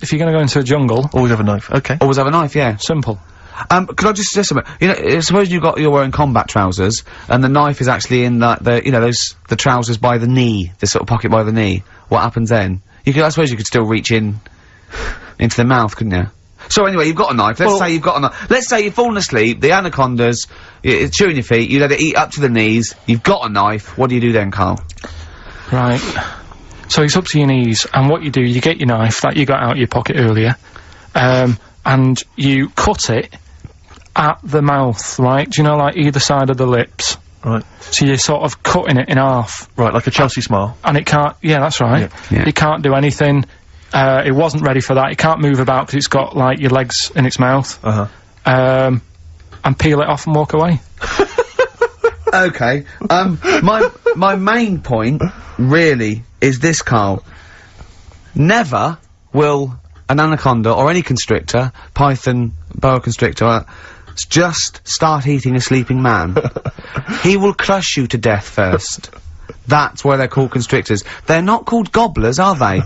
If you're gonna go into a jungle. Always have a knife, okay. Always have a knife, yeah. Simple. Could I just suggest something? You know, suppose you're wearing combat trousers, and the knife is actually in the trousers by the knee, the sort of pocket by the knee. What happens then? I suppose you could still reach into the mouth, couldn't you? So anyway, you've got a knife. Let's say you've got a knife. Let's say you've fallen asleep, the anaconda's chewing your feet, you let it eat up to the knees, you've got a knife. What do you do then, Karl? Right. So it's up to your knees, and what you do, you get your knife that you got out of your pocket earlier, and you cut it at the mouth, right? Do you know, like, either side of the lips? Right. So you're sort of cutting it in half. Right, like a Chelsea smile. And it can't, yeah, that's right. Yeah. It can't do anything. It wasn't ready for that. It can't move about because it's got, like, your legs in its mouth. And peel it off and walk away. Okay. My main point, really, is this, Karl. Never will an anaconda or any constrictor, python, boa constrictor, just start eating a sleeping man. He will crush you to death first. That's why they're called constrictors. They're not called gobblers, are they?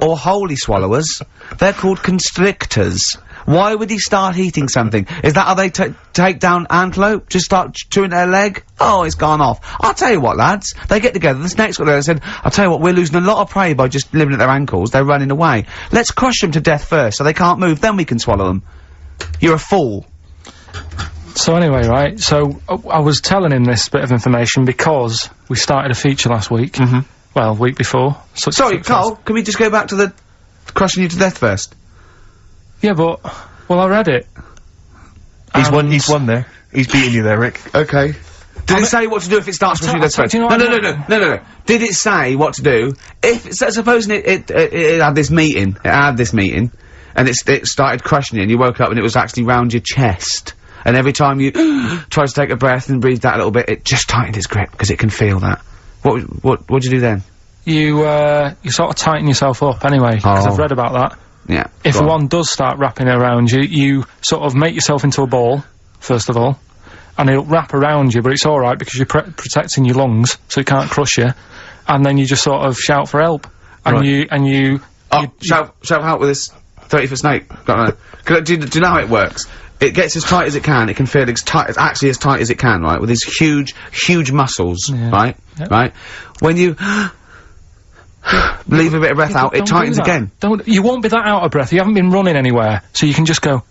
Or holy swallowers. They're called constrictors. Why would he start eating something? Is that how they take down antelope? Just start chewing their leg? Oh, it's gone off. I'll tell you what, lads. They get together, the snakes got there and said, I'll tell you what, we're losing a lot of prey by just living at their ankles. They're running away. Let's crush them to death first so they can't move, then we can swallow them. You're a fool. So anyway, right, so I was telling him this bit of information because we started a feature last week. Well, week before. Sorry, Karl, can we just go back to the crushing you to death first? Yeah, but, well, I read it. He's won there. He's beating you there, Rick. Okay. Did it say what to do if it starts crushing you to death first? No. Did it say what to do? Supposing it had this meeting, and it started crushing you, and you woke up and it was actually round your chest. And every time you tried to take a breath and breathed out a little bit, it just tightened its grip, because it can feel that. What'd you do then? You sort of tighten yourself up anyway, because I've read about that. Yeah. If one does start wrapping around you, you sort of make yourself into a ball, first of all, and it'll wrap around you, but it's alright because you're protecting your lungs, so it can't crush you, and then you just sort of shout for help. And you shout help with this 30-foot snake. Do you know how it works? It gets as tight as it can. It can feel as actually as tight as it can, right? With these huge muscles, right? Yep. Right? When you leave a bit of breath out, it tightens again. You won't be that out of breath. You haven't been running anywhere, so you can just go.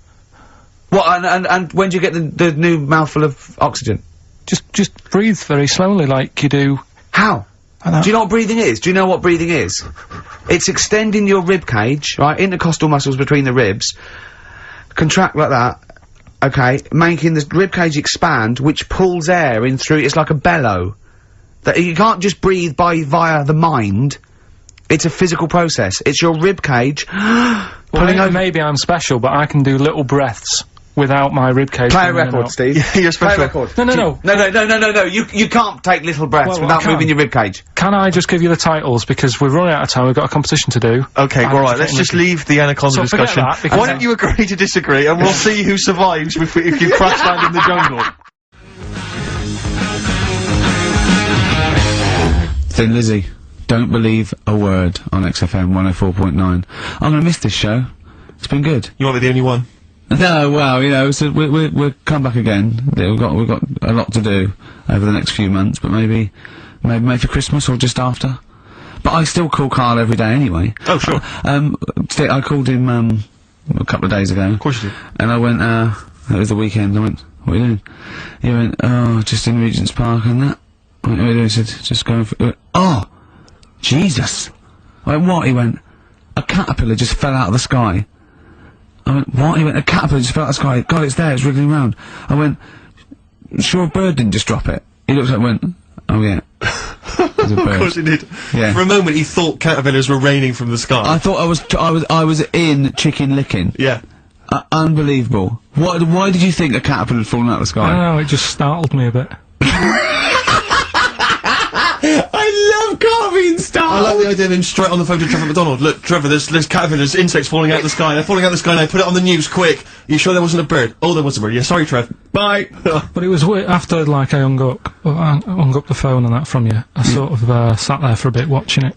What? And when do you get the new mouthful of oxygen? Just breathe very slowly, like you do. How? Do you know what breathing is? Do you know what breathing is? It's extending your rib cage, right? Intercostal muscles between the ribs. Contract like that. Okay, making the rib cage expand, which pulls air in through. It's like a bellow. That you can't just breathe via the mind. It's a physical process. It's your rib cage pulling over. Maybe I'm special, but I can do little breaths. without my ribcage. Play a record, Steve. Yeah, you're Play a special. record. No. You can't take little breaths Well, without I moving your ribcage. Can I just give you the titles, because we're running out of time, we've got a competition to do. Okay, alright, let's just leave the anaconda So forget discussion. that, because- Why don't you agree to disagree, and we'll see who survives if you crash land in the jungle. Thin Lizzy, don't believe a word on XFM 104.9. I'm gonna miss this show. It's been good. You won't be the only one. No, well, you know, so we'll come back again. Yeah, we've got a lot to do over the next few months, but maybe for Christmas or just after. But I still call Karl every day anyway. Oh, sure. I called him a couple of days ago. Of course you did. And I went, it was the weekend. I went, what are you doing? He went, oh, just in Regent's Park and that. I went, what are you doing? He said, just going for. Oh, Jesus! I went, what? He went, a caterpillar just fell out of the sky. I went, what? He went, a caterpillar just fell out of the sky. God, it's there, it's wriggling around. I went, sure a bird didn't just drop it. He looked at it and went, oh yeah. There's a bird. Of course he did. Yeah. For a moment he thought caterpillars were raining from the sky. I thought I was in chicken licking. Yeah. Unbelievable. Why did you think a caterpillar had fallen out of the I sky? don't know, it just startled me a bit. I love Karl being I startled. like the idea of him straight on the phone to Trevor McDonald. Look, Trevor, there's caterpillars, insects falling out of the sky. They're falling out of the sky now. Put it on the news, quick. You sure there wasn't a bird? Oh, there was a bird. Yeah, sorry, Trev. Bye. But it was after, like, I hung up the phone and that from you, I sort of, sat there for a bit watching it.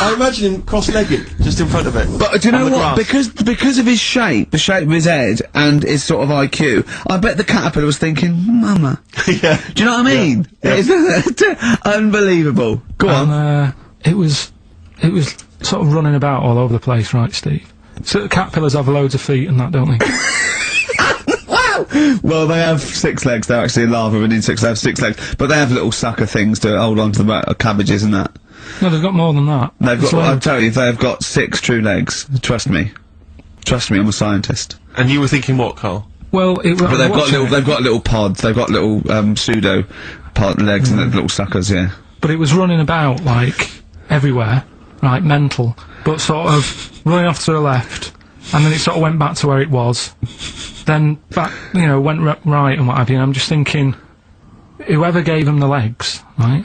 I imagine him cross-legged, just in front of it. But do you know On the what? grass. Because of his shape, the shape of his head, and his sort of IQ, I bet the caterpillar was thinking, Mama. Yeah. Do you know what I mean? Yeah. It's unbelievable. Go on. And, it was sort of running about all over the place, right, Steve? So caterpillars have loads of feet and that, don't they? Well, they have 6 legs. They're actually larvae of an insect. They have 6 legs, but they have little sucker things to hold on to the back, cabbages and that. No, they've got more than that. They've It's got. like- I'll tell you, they've got 6 true legs. Trust me. Trust me, I'm a scientist. And you were thinking what, Karl? Well, But they've got little pods. They've got little pseudo pod legs and little suckers. Yeah. But it was running about, like, everywhere, right, mental, but sort of running off to the left, and then it sort of went back to where it was, then back, you know, went right and what have you, and I'm just thinking, whoever gave them the legs, right,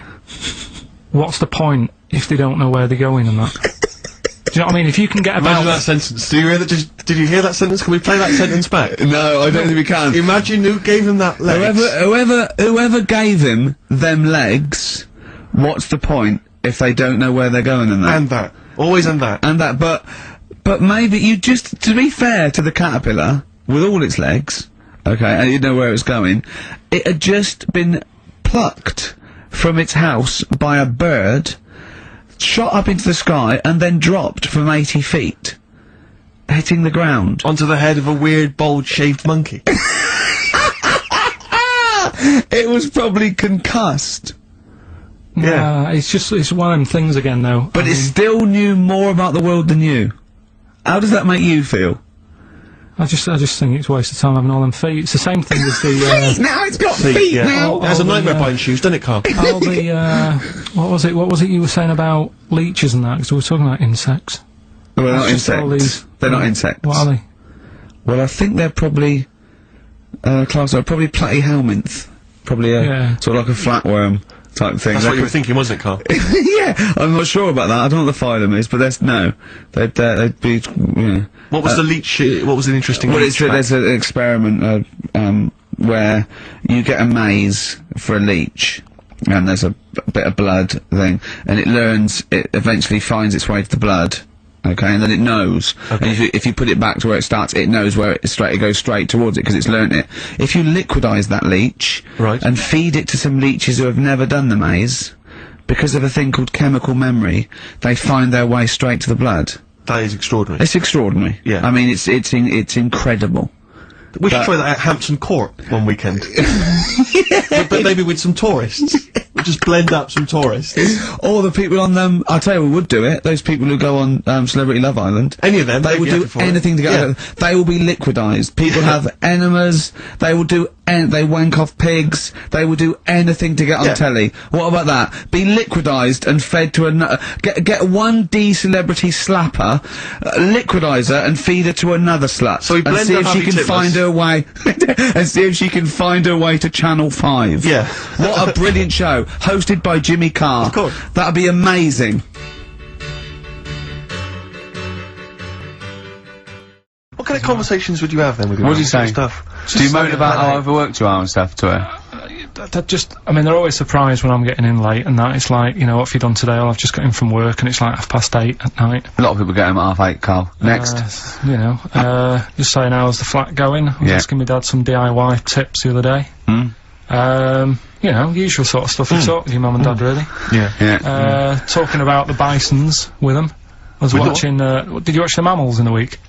what's the point if they don't know where they're going and that? Do you know what I mean? If you can get about... Imagine that sentence. Did you hear that sentence? Can we play that sentence back? No, I don't think we can. Imagine who gave him that legs. Whoever gave him them legs, what's the point if they don't know where they're going and that? And that. Always and that. And that, but maybe you just, to be fair to the caterpillar, with all its legs, okay, and you know where it's going, it had just been plucked from its house by a bird, shot up into the sky, and then dropped from 80 feet, hitting the ground. Onto the head of a weird, bold-shaved monkey. It was probably concussed. Yeah. It's one of them things again, though. But it still knew more about the world than you. How does that make you feel? I just think it's a waste of time having all them feet. It's the same thing as the, Now it's got feet Yeah. now! It has a Oh, nightmare yeah. buying shoes, doesn't it, Karl? all the, what was it you were saying about leeches and that, because we were talking about insects. Well, they're not It's just all insects. these- They're not insects. What are they? Well, I think they're probably, probably platyhelminth. Probably a, Yeah. sort of like a flatworm type thing. That's They what you were could- thinking, wasn't it, Karl? Yeah, I'm not sure about that. I don't know what the phylum is, but they'd be, you know. What was the leech? What was an interesting Well, leech fact? there's an experiment, where you get a maze for a leech, and there's a bit of blood thing, and it eventually finds its way to the blood, okay, and then it knows. Okay. And if you put it back to where it starts, it knows where it goes straight towards it, because it's learnt it. If you liquidize that leech, Right. and feed it to some leeches who have never done the maze, because of a thing called chemical memory, they find their way straight to the blood. That is extraordinary. It's extraordinary. Yeah. I mean, it's incredible. We should try that at Hampton Court one weekend. but maybe with some tourists. We'll just blend up some tourists. Or the people on them, I'll tell you who would do it, those people who go on Celebrity Love Island. Any of them. They they'd will be do happy for it. anything to get Yeah. out of it. They will be liquidized. People have enemas, they will do they wank off pigs, they will do anything to get on telly. What about that? Be liquidised and fed to another, get one D-celebrity slapper, liquidise her and feed her to another slut. So and see if she can find her way, and see if she can find her way to Channel 5. Yeah. What a brilliant show, hosted by Jimmy Carr. Of course. That'd be amazing. What kind of conversations would you have then with your What do you mum? say? Stuff. Do you moan about how overworked you are and stuff to her? I mean, they're always surprised when I'm getting in late and that. It's like, you know, what have you done today? Well, I've just got in from work and it's like 8:30 at night. A lot of people get home at 8:30, Carl. Next. You know, just saying how's the flat going. I was asking my dad some DIY tips the other day. You know, usual sort of stuff you talk with your mum and dad, really. Yeah. Talking about the Bisons with them. I was watching, did you watch the Mammals in the week?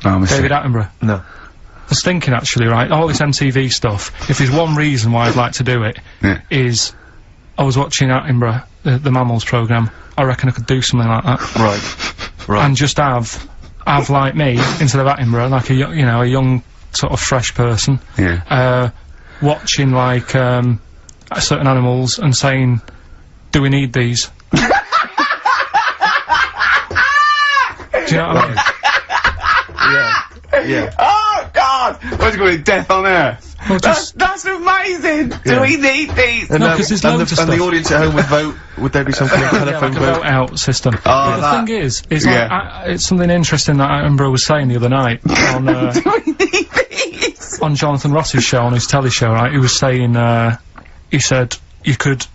David Attenborough? No. I was thinking actually, right, all this MTV stuff, if there's one reason why I'd like to do it, is I was watching Attenborough, the Mammals programme. I reckon I could do something like that. Right. And just have like me, instead of Attenborough, like a young sort of fresh person. Watching like, certain animals and saying, do we need these? Do you know what I mean? Yeah. Oh God! What's it called? Death on Earth. Well, that's amazing. Do we need these? No, 'cause there's loads of and the stuff. audience at home would vote. Would there be some kind of telephone like a vote out system. The thing is like, it's something interesting that Attenborough was saying the other night on, Do we need these? on Jonathan Ross's show, on his telly show, right? He was saying, he said you could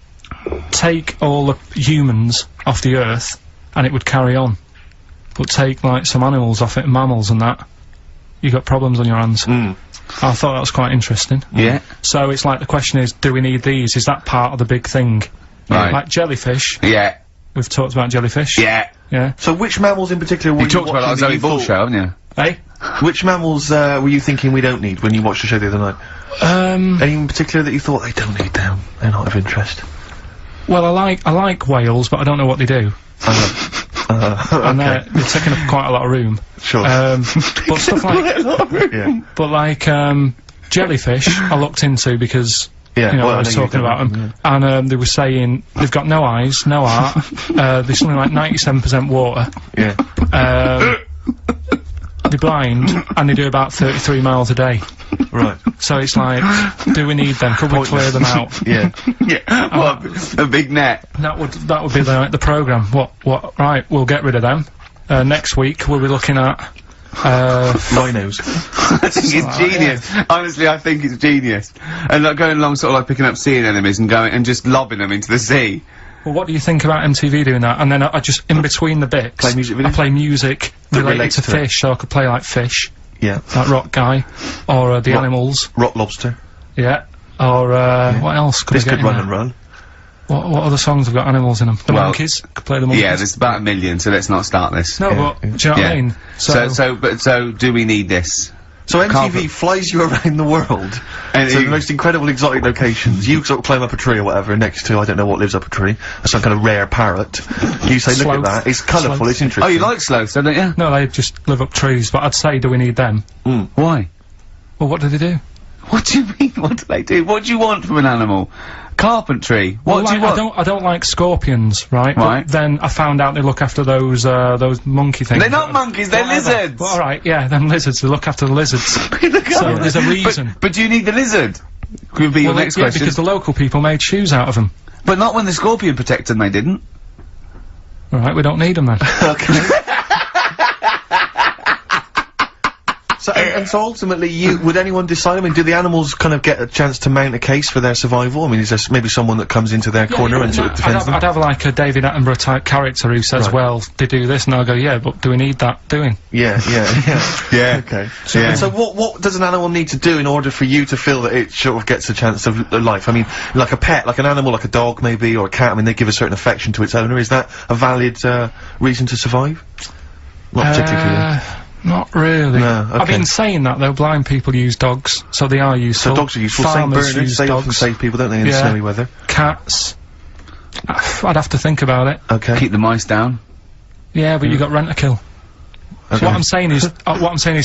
take all the humans off the earth and it would carry on. But take, like, some animals off it, mammals and that, you got problems on your hands. I thought that was quite interesting. Yeah. So it's like, the question is, do we need these? Is that part of the big thing? Right. Like jellyfish. Yeah. We've talked about jellyfish. Yeah. Yeah. So which mammals in particular were You talked about that Zoe Ball show, haven't you? Eh? Which mammals were you thinking we don't need when you watched the show the other night? Any in particular that you thought they don't need them? They're not of interest. Well, I like whales, but I don't know what they do. And they're taking up quite a lot of room. Sure. But stuff like, but like, jellyfish, I looked into because, you know, I was talking about them, and, they were saying they've got no eyes, no heart, there's something like 97% water. They're blind, and they do about 33 miles a day. Right. So it's like, do we need them? Could we clear them out? What, a big net. That would be the programme. Right, we'll get rid of them. Next week we'll be looking at, rhinos. I think it's genius. Honestly, I think it's genius. And like going along sort of like picking up sea anemones and going and just lobbing them into the sea. Well, what do you think about MTV doing that? And then I just, in between the bits, Play music videos? I play music related to fish, so I could play like Fish. Yeah. Like Rock Guy. Or, the animals. Rock Lobster. Yeah. Or, what else could This I get could in run there? and run. What other songs have got animals in them? The monkeys? Could play the monkeys. Yeah, there's about 1 million, so let's not start this. No, but, do you know what I mean? So do we need this? So MTV flies you around the world And to the most incredible exotic locations. You sort of climb up a tree or whatever next to, I don't know what lives up a tree, some kind of rare parrot. You say, look at that, it's colourful, it's interesting. Oh, you like sloths, don't you? No, they just live up trees, but I'd say, do we need them? Why? Well, what do they do? What do you mean, what do they do? What do you want from an animal? Carpentry. What do you want? I don't like scorpions, right? Right. But then I found out they look after those monkey things. They're not monkeys, they're lizards! Well, alright, yeah, them lizards, they look after the lizards. So there's a reason. But do you need the lizard? Could be your next question. Because the local people made shoes out of them. But not when the scorpion protected them, they didn't. Alright, we don't need them then. Okay. So ultimately, would anyone decide? I mean, do the animals kind of get a chance to mount a case for their survival? I mean, is there maybe someone that comes into their corner and sort of defends them? I'd have like a David Attenborough type character who says, well, they do this, and I'll go, yeah, but do we need that doing? Yeah. Okay. So what does an animal need to do in order for you to feel that it sort of gets a chance of life? I mean, like a pet, like an animal, like a dog maybe, or a cat, I mean, they give a certain affection to its owner. Is that a valid, reason to survive? Not particularly. Not really. No, okay. I've been saying that though, blind people use dogs, so they are useful. So dogs are useful. Farmers St. Bernards, use they dogs. often save people, don't they, in snowy weather? Cats. I'd have to think about it. Okay. Keep the mice down. Yeah, but you got rent-a-kill. So what I'm saying is,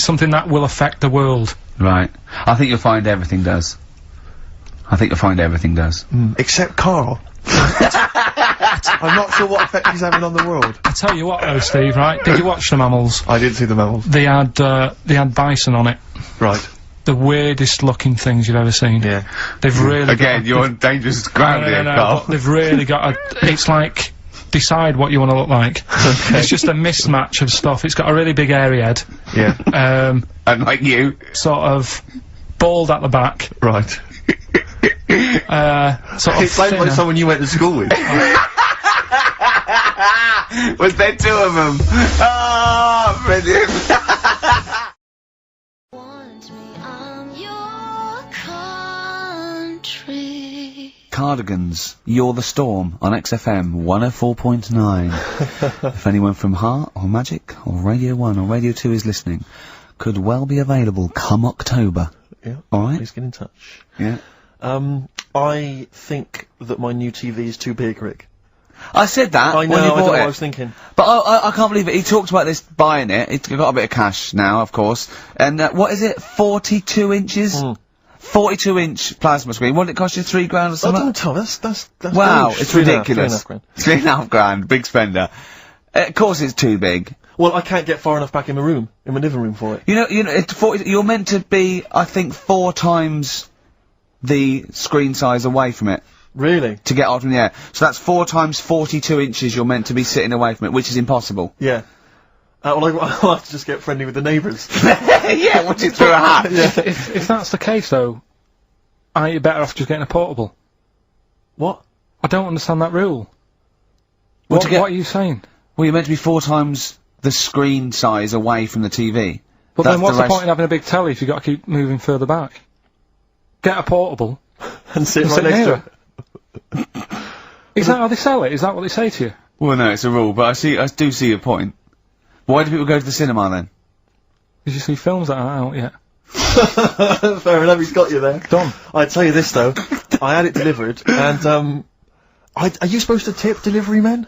something that will affect the world. Right. I think you'll find everything does. Except Karl. I'm not sure what effect he's having on the world. I tell you what though, Steve, right? Did you watch the Mammals? I did see the Mammals. They had Bison on it. Right. The weirdest looking things you've ever seen. Yeah. They've really Again, you're on dangerous ground here, Karl. but they've really got it's like, decide what you want to look like. It's just a mismatch of stuff. It's got a really big airy head. Yeah. And like you. Sort of bald at the back. Right. Sort of It sounds like someone you went to school with. Was there two of them? Oh, brilliant. Cardigans, You're the Storm on XFM 104.9. If anyone from Heart or Magic or Radio 1 or Radio 2 is listening, could well be available come October. Yeah. Alright? Please get in touch. Yeah. I think that my new TV is too big, Rick. I said that I know, when you I know bought what it. I was thinking. But I can't believe it. He talked about this buying it. He's got a bit of cash now, of course. And what is it? 42 inches? 42-inch plasma screen. What did it cost you? $3 grand or Oh, something? don't tell me. That's Wow, huge. it's 3.5 ridiculous. grand. £3.5 grand. Big spender. Of course it's too big. Well, I can't get far enough back in my room, in my living room for it. You know, you're meant to be, I think, 4 times the screen size away from it. Really? To get out from the air. So that's 4 times 42 inches you're meant to be sitting away from it, which is impossible. Yeah. Well, I'll have to just get friendly with the neighbours. Yeah, watch it through a hat. Yeah. If that's the case though, aren't you better off just getting a portable? What? I don't understand that rule. What What are you saying? Well, you're meant to be 4 times the screen size away from the TV. But That's then what's the rest- point in having a big telly if you've got to keep moving further back? Get a portable. And sit and right sit next to near it. Is that how they sell it? Is that what they say to you? Well, no, it's a rule, but I do see your point. Why do people go to the cinema then? Did you see films that aren't out yet? Fair enough, he's got you there. Done. I tell you this though, I had it delivered, and are you supposed to tip delivery men?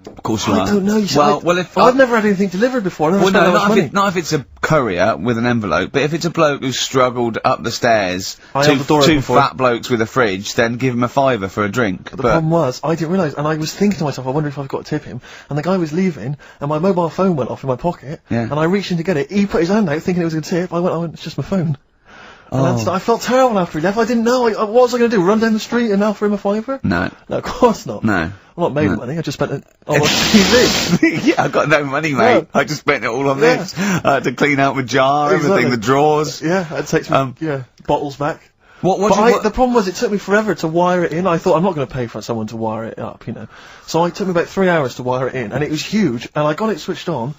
Of course you are. I don't know. You see, well, if I've never had anything delivered before. I've never Well, spent no, that much money. not if it's a courier with an envelope, but if it's a bloke who's struggled up the stairs, I held the door two open for fat blokes with a fridge, then give him a £5 for a drink. The problem was, I didn't realise, and I was thinking to myself, I wonder if I've got to tip him. And the guy was leaving, and my mobile phone went off in my pocket, Yeah. and I reached in to get it. He put his hand out thinking it was a tip. I went, it's just my phone. Oh. And I felt terrible after he left. I didn't know. What was I going to do? Run down the street and offer him a £5? No. No, of course not. No. I'm not made of money. I just spent it on TV. Yeah, I've got no money, mate. No. I just spent it all on Yeah. this. To clean out my jar, Exactly. everything, the drawers. Yeah, it takes me, bottles back. What But the problem was, it took me forever to wire it in. I thought, I'm not going to pay for someone to wire it up, you know. So it took me about 3 hours to wire it in, and it was huge, and I got it switched on,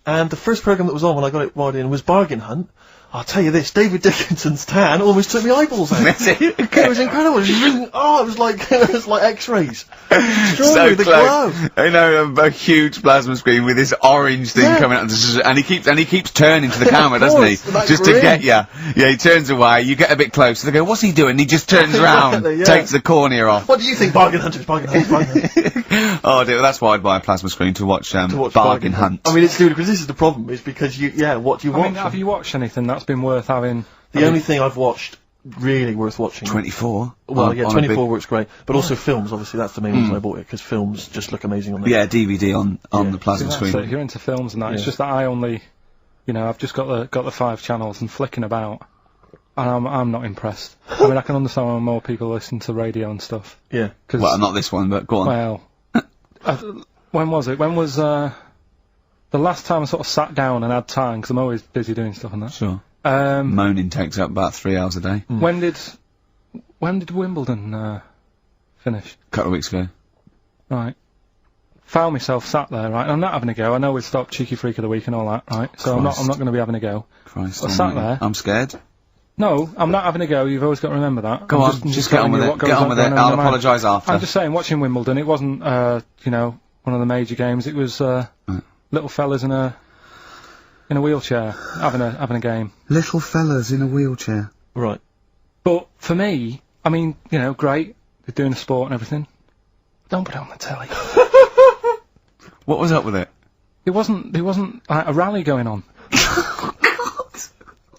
and the first programme that was on when I got it wired in was Bargain Hunt. I'll tell you this, David Dickinson's tan almost took me eyeballs out. It was incredible. It was really, it was like X-rays. So the close. glow. I know, a huge plasma screen with this orange thing coming out, and he keeps turning to the camera, doesn't he? Of course, Just to get you. Yeah, he turns away, you get a bit closer, they go, what's he doing? He just turns around, Exactly, yeah. takes the cornea off. What do you think, Bargain Hunters? Bargain Hunters, Bargain Hunters. Oh dear, well, that's why I'd buy a plasma screen to watch, Bargain Hunt. I mean, it's stupid, because this is the problem, is because what do you I watch? mean, have you watched anything that's been worth having? The only thing I've watched really worth watching. 24. Well, yeah, on a 24 big- works great, but also films. Obviously, that's the main reason I bought it, because films just look amazing on there. Yeah, DVD on the See, plasma that's screen. it. If you're into films and that, it's Yeah. just that I only, I've just got the 5 channels and flicking about, and I'm not impressed. I mean, I can understand why more people listen to radio and stuff. Yeah. Cause, Well, not this one, but go on. well, when was it? When was the last time I sort of sat down and had time? Because I'm always busy doing stuff and that. Sure. Um, Moaning takes up about 3 hours a day. when did Wimbledon finish? A couple of weeks ago. Right. Found myself sat there, right, and I'm not having a go. I know we've stopped Cheeky Freak of the Week and all that, right? So I'm not going to be having a go. Christ. I sat almighty. there. I'm scared. No, I'm not having a go. You've always got to remember that. Go I'm on, just get on telling with you it. what goes Get on with it. going I'll in my mind. apologise after. I'm just saying, watching Wimbledon, it wasn't, one of the major games. It was little fellas in a wheelchair having a game. Little fellas in a wheelchair. Right. But for me, I mean, great. They're doing a sport and everything. Don't put it on the telly. What was up with it? There wasn't like a rally going on.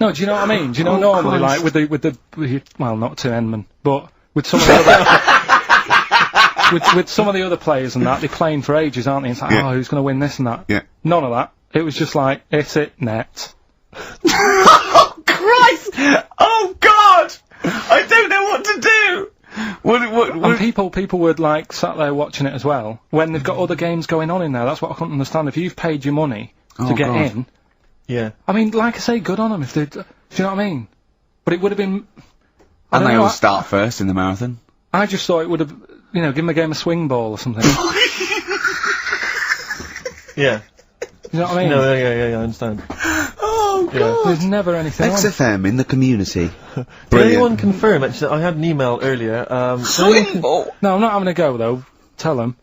No, do you know what I mean? Do you know normally, like, with the, well, not to Enman, but with some of the other, with some of the other players and that, they're playing for ages, aren't they? It's like, oh, who's gonna win this and that? Yeah. None of that. It was just like, hit it, net. Oh, Christ! Oh, God! I don't know what to do! And people would, like, sat there watching it as well, when they've got other games going on in there. That's what I couldn't understand. If you've paid your money to get in... Yeah. I mean, like I say, good on them if they... Do you know what I mean? But it would have been... And they all start first in the marathon. I just thought it would have, you know, given the game a swing ball or something. Yeah. You know what I mean? No, yeah, I understand. Oh, God! There's never anything on. XFM in the community. Did anyone confirm, actually, I had an email earlier, Swing ball! No, I'm not having a go, though. Tell them.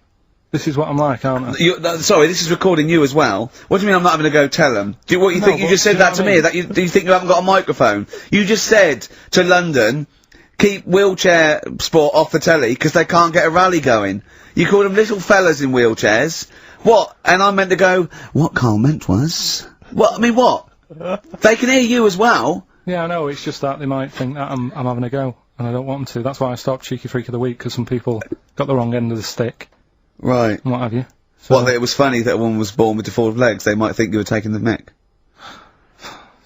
This is what I'm like, aren't I? Sorry, this is recording you as well. What do you mean I'm not having to go tell them? Do you think you just said that to me? Do you think you haven't got a microphone? You just said to London, keep wheelchair sport off the telly because they can't get a rally going. You called them little fellas in wheelchairs. What? And I meant to go, what Karl meant was... What? I mean, what? They can hear you as well. Yeah, I know, it's just that they might think that I'm having a go, and I don't want them to. That's why I stopped Cheeky Freak of the Week, because some people got the wrong end of the stick. Right. And what have you. So Well, it was funny that a woman was born with deformed legs. They might think you were taking the mick.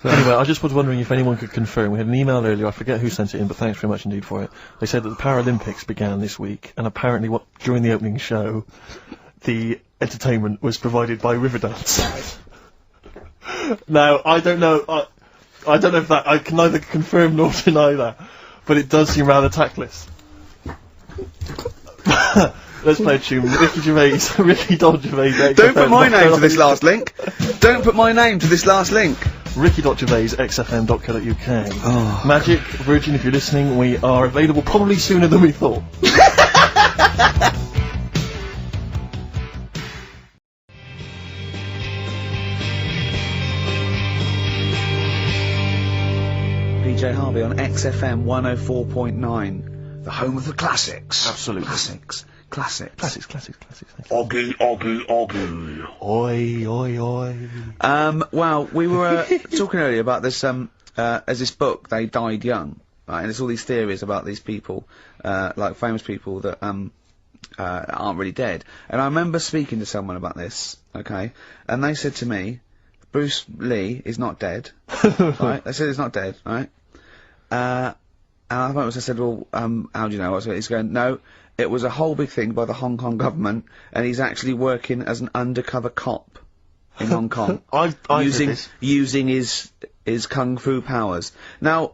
Anyway, I just was wondering if anyone could confirm. We had an email earlier, I forget who sent it in, but thanks very much indeed for it. They said that the Paralympics began this week, and apparently during the opening show, the entertainment was provided by Riverdance. Now, I don't know, I don't know if that, I can neither confirm nor deny that, but it does seem rather tactless. Let's play a tune. Ricky Gervais. Don't put my name to this last link. Don't put my name to this last link. Ricky.Gervais, xfm.co.uk. Oh. Magic, Virgin, if you're listening, we are available probably sooner than we thought. PJ Harvey on XFM 104.9. The home of the classics. Absolutely. Classics. Classics. Oggy. Oi. Well, we were talking earlier about this, as this book, They Died Young, right? And there's all these theories about these people, like famous people that, aren't really dead. And I remember speaking to someone about this, okay? And they said to me, Bruce Lee is not dead, right? They said he's not dead, right? And I said, well, how do you know? He's going, no, it was a whole big thing by the Hong Kong government, and he's actually working as an undercover cop in Hong Kong. using his kung fu powers. Now...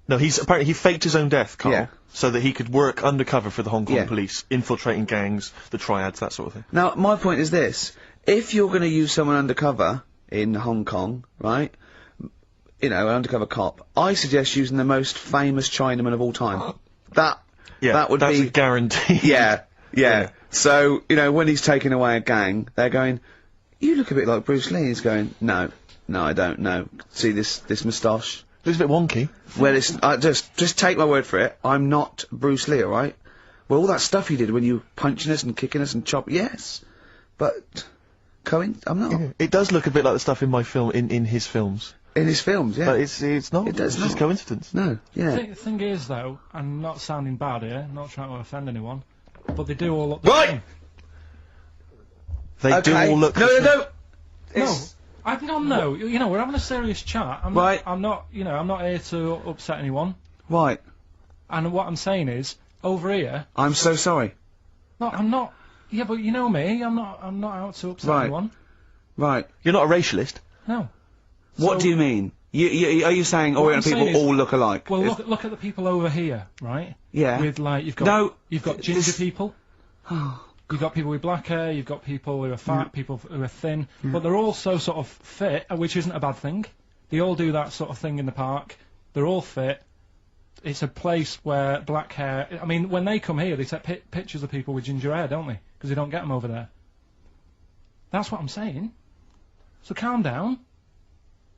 No, apparently he faked his own death, Karl. Yeah. So that he could work undercover for the Hong Kong police, infiltrating gangs, the triads, that sort of thing. Now, my point is this. If you're going to use someone undercover in Hong Kong, right, you know, an undercover cop, I suggest using the most famous Chinaman of all time. That would that's be... a guarantee. Yeah. So, you know, when he's taking away a gang, they're going, you look a bit like Bruce Lee. He's going, no, I don't know. See this moustache? Looks a bit wonky. Well, it's, just take my word for it. I'm not Bruce Lee, alright? Well, all that stuff he did when you were punching us and kicking us and yes. But, I'm not. Yeah. It does look a bit like the stuff in my film, in his films. In his films, yeah. But it's not. It's just coincidence. No, yeah. The thing is, though, I'm not sounding bad here, not trying to offend anyone, but they do all look Right! the same. They do all look... No! No, I'm not, no, you know, we're having a serious chat. I'm not here to upset anyone. Right. And what I'm saying is, over here... I'm so sorry. No, I'm not... Yeah, but you know me, I'm not out to upset anyone. Right. You're not a racialist? No. What do you mean? Are you saying Orient people all look alike? Well, look at the people over here, right? Yeah. With, like, you've got ginger people. You've got people with black hair, you've got people who are fat, people who are thin, but they're all so sort of fit, which isn't a bad thing. They all do that sort of thing in the park. They're all fit. It's a place where black hair... I mean, when they come here, they take pictures of people with ginger hair, don't they? Because they don't get them over there. That's what I'm saying. So calm down.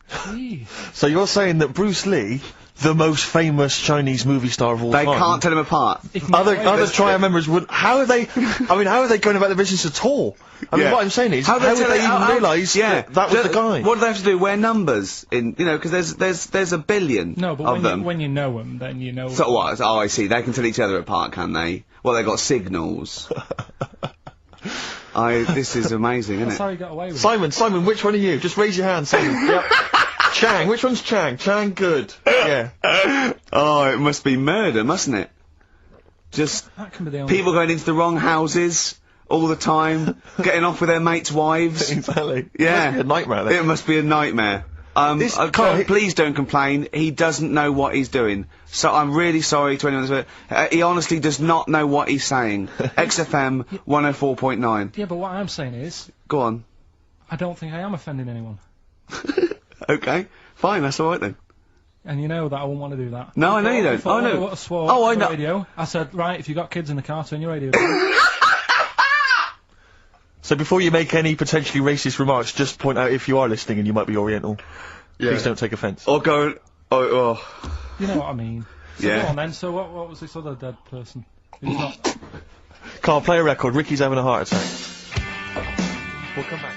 Jeez. So you're saying that Bruce Lee, the most famous Chinese movie star of all They time... can't tell him apart. Other triad members wouldn't... How are they... I mean, how are they going about the business at all? I mean, Yeah. what I'm saying is, How how would tell they it- even how- realise that was the guy? What do they have to do? Wear numbers in, you know, because there's a billion No, but of them. when you know them, then you know. So what? Oh, I see. They can tell each other apart, can they? Well, they got signals. This is amazing, isn't That's it? how he got away with Simon, which one are you? Just raise your hand, Simon. Yep. Chang, which one's Chang? Chang, good. Yeah. Oh, it must be murder, mustn't it? Just it. That can be the only. people going into the wrong houses all the time, getting off with their mates' wives. Exactly. Yeah. It must be a nightmare out there. It must be a nightmare. Karl, Please don't complain. He doesn't know what he's doing. So I'm really sorry to anyone that's... he honestly does not know what he's saying. XFM 104.9. Yeah, but what I'm saying is, Go on. I don't think I am offending anyone. Okay. Fine, that's alright then. And you know that I wouldn't want to do that. No, I know you don't. Before I know. I would have swore Oh, I on the know. radio, I said, right, if you got kids in the car, turn your radio down. So before you make any potentially racist remarks, just point out if you are listening and you might be Oriental. Yeah. Please don't take offence. Or go... Oh. You know what I mean. So Yeah. go on then, so what was this other dead person? Who's not... Karl, play a record. Ricky's having a heart attack. We'll come back.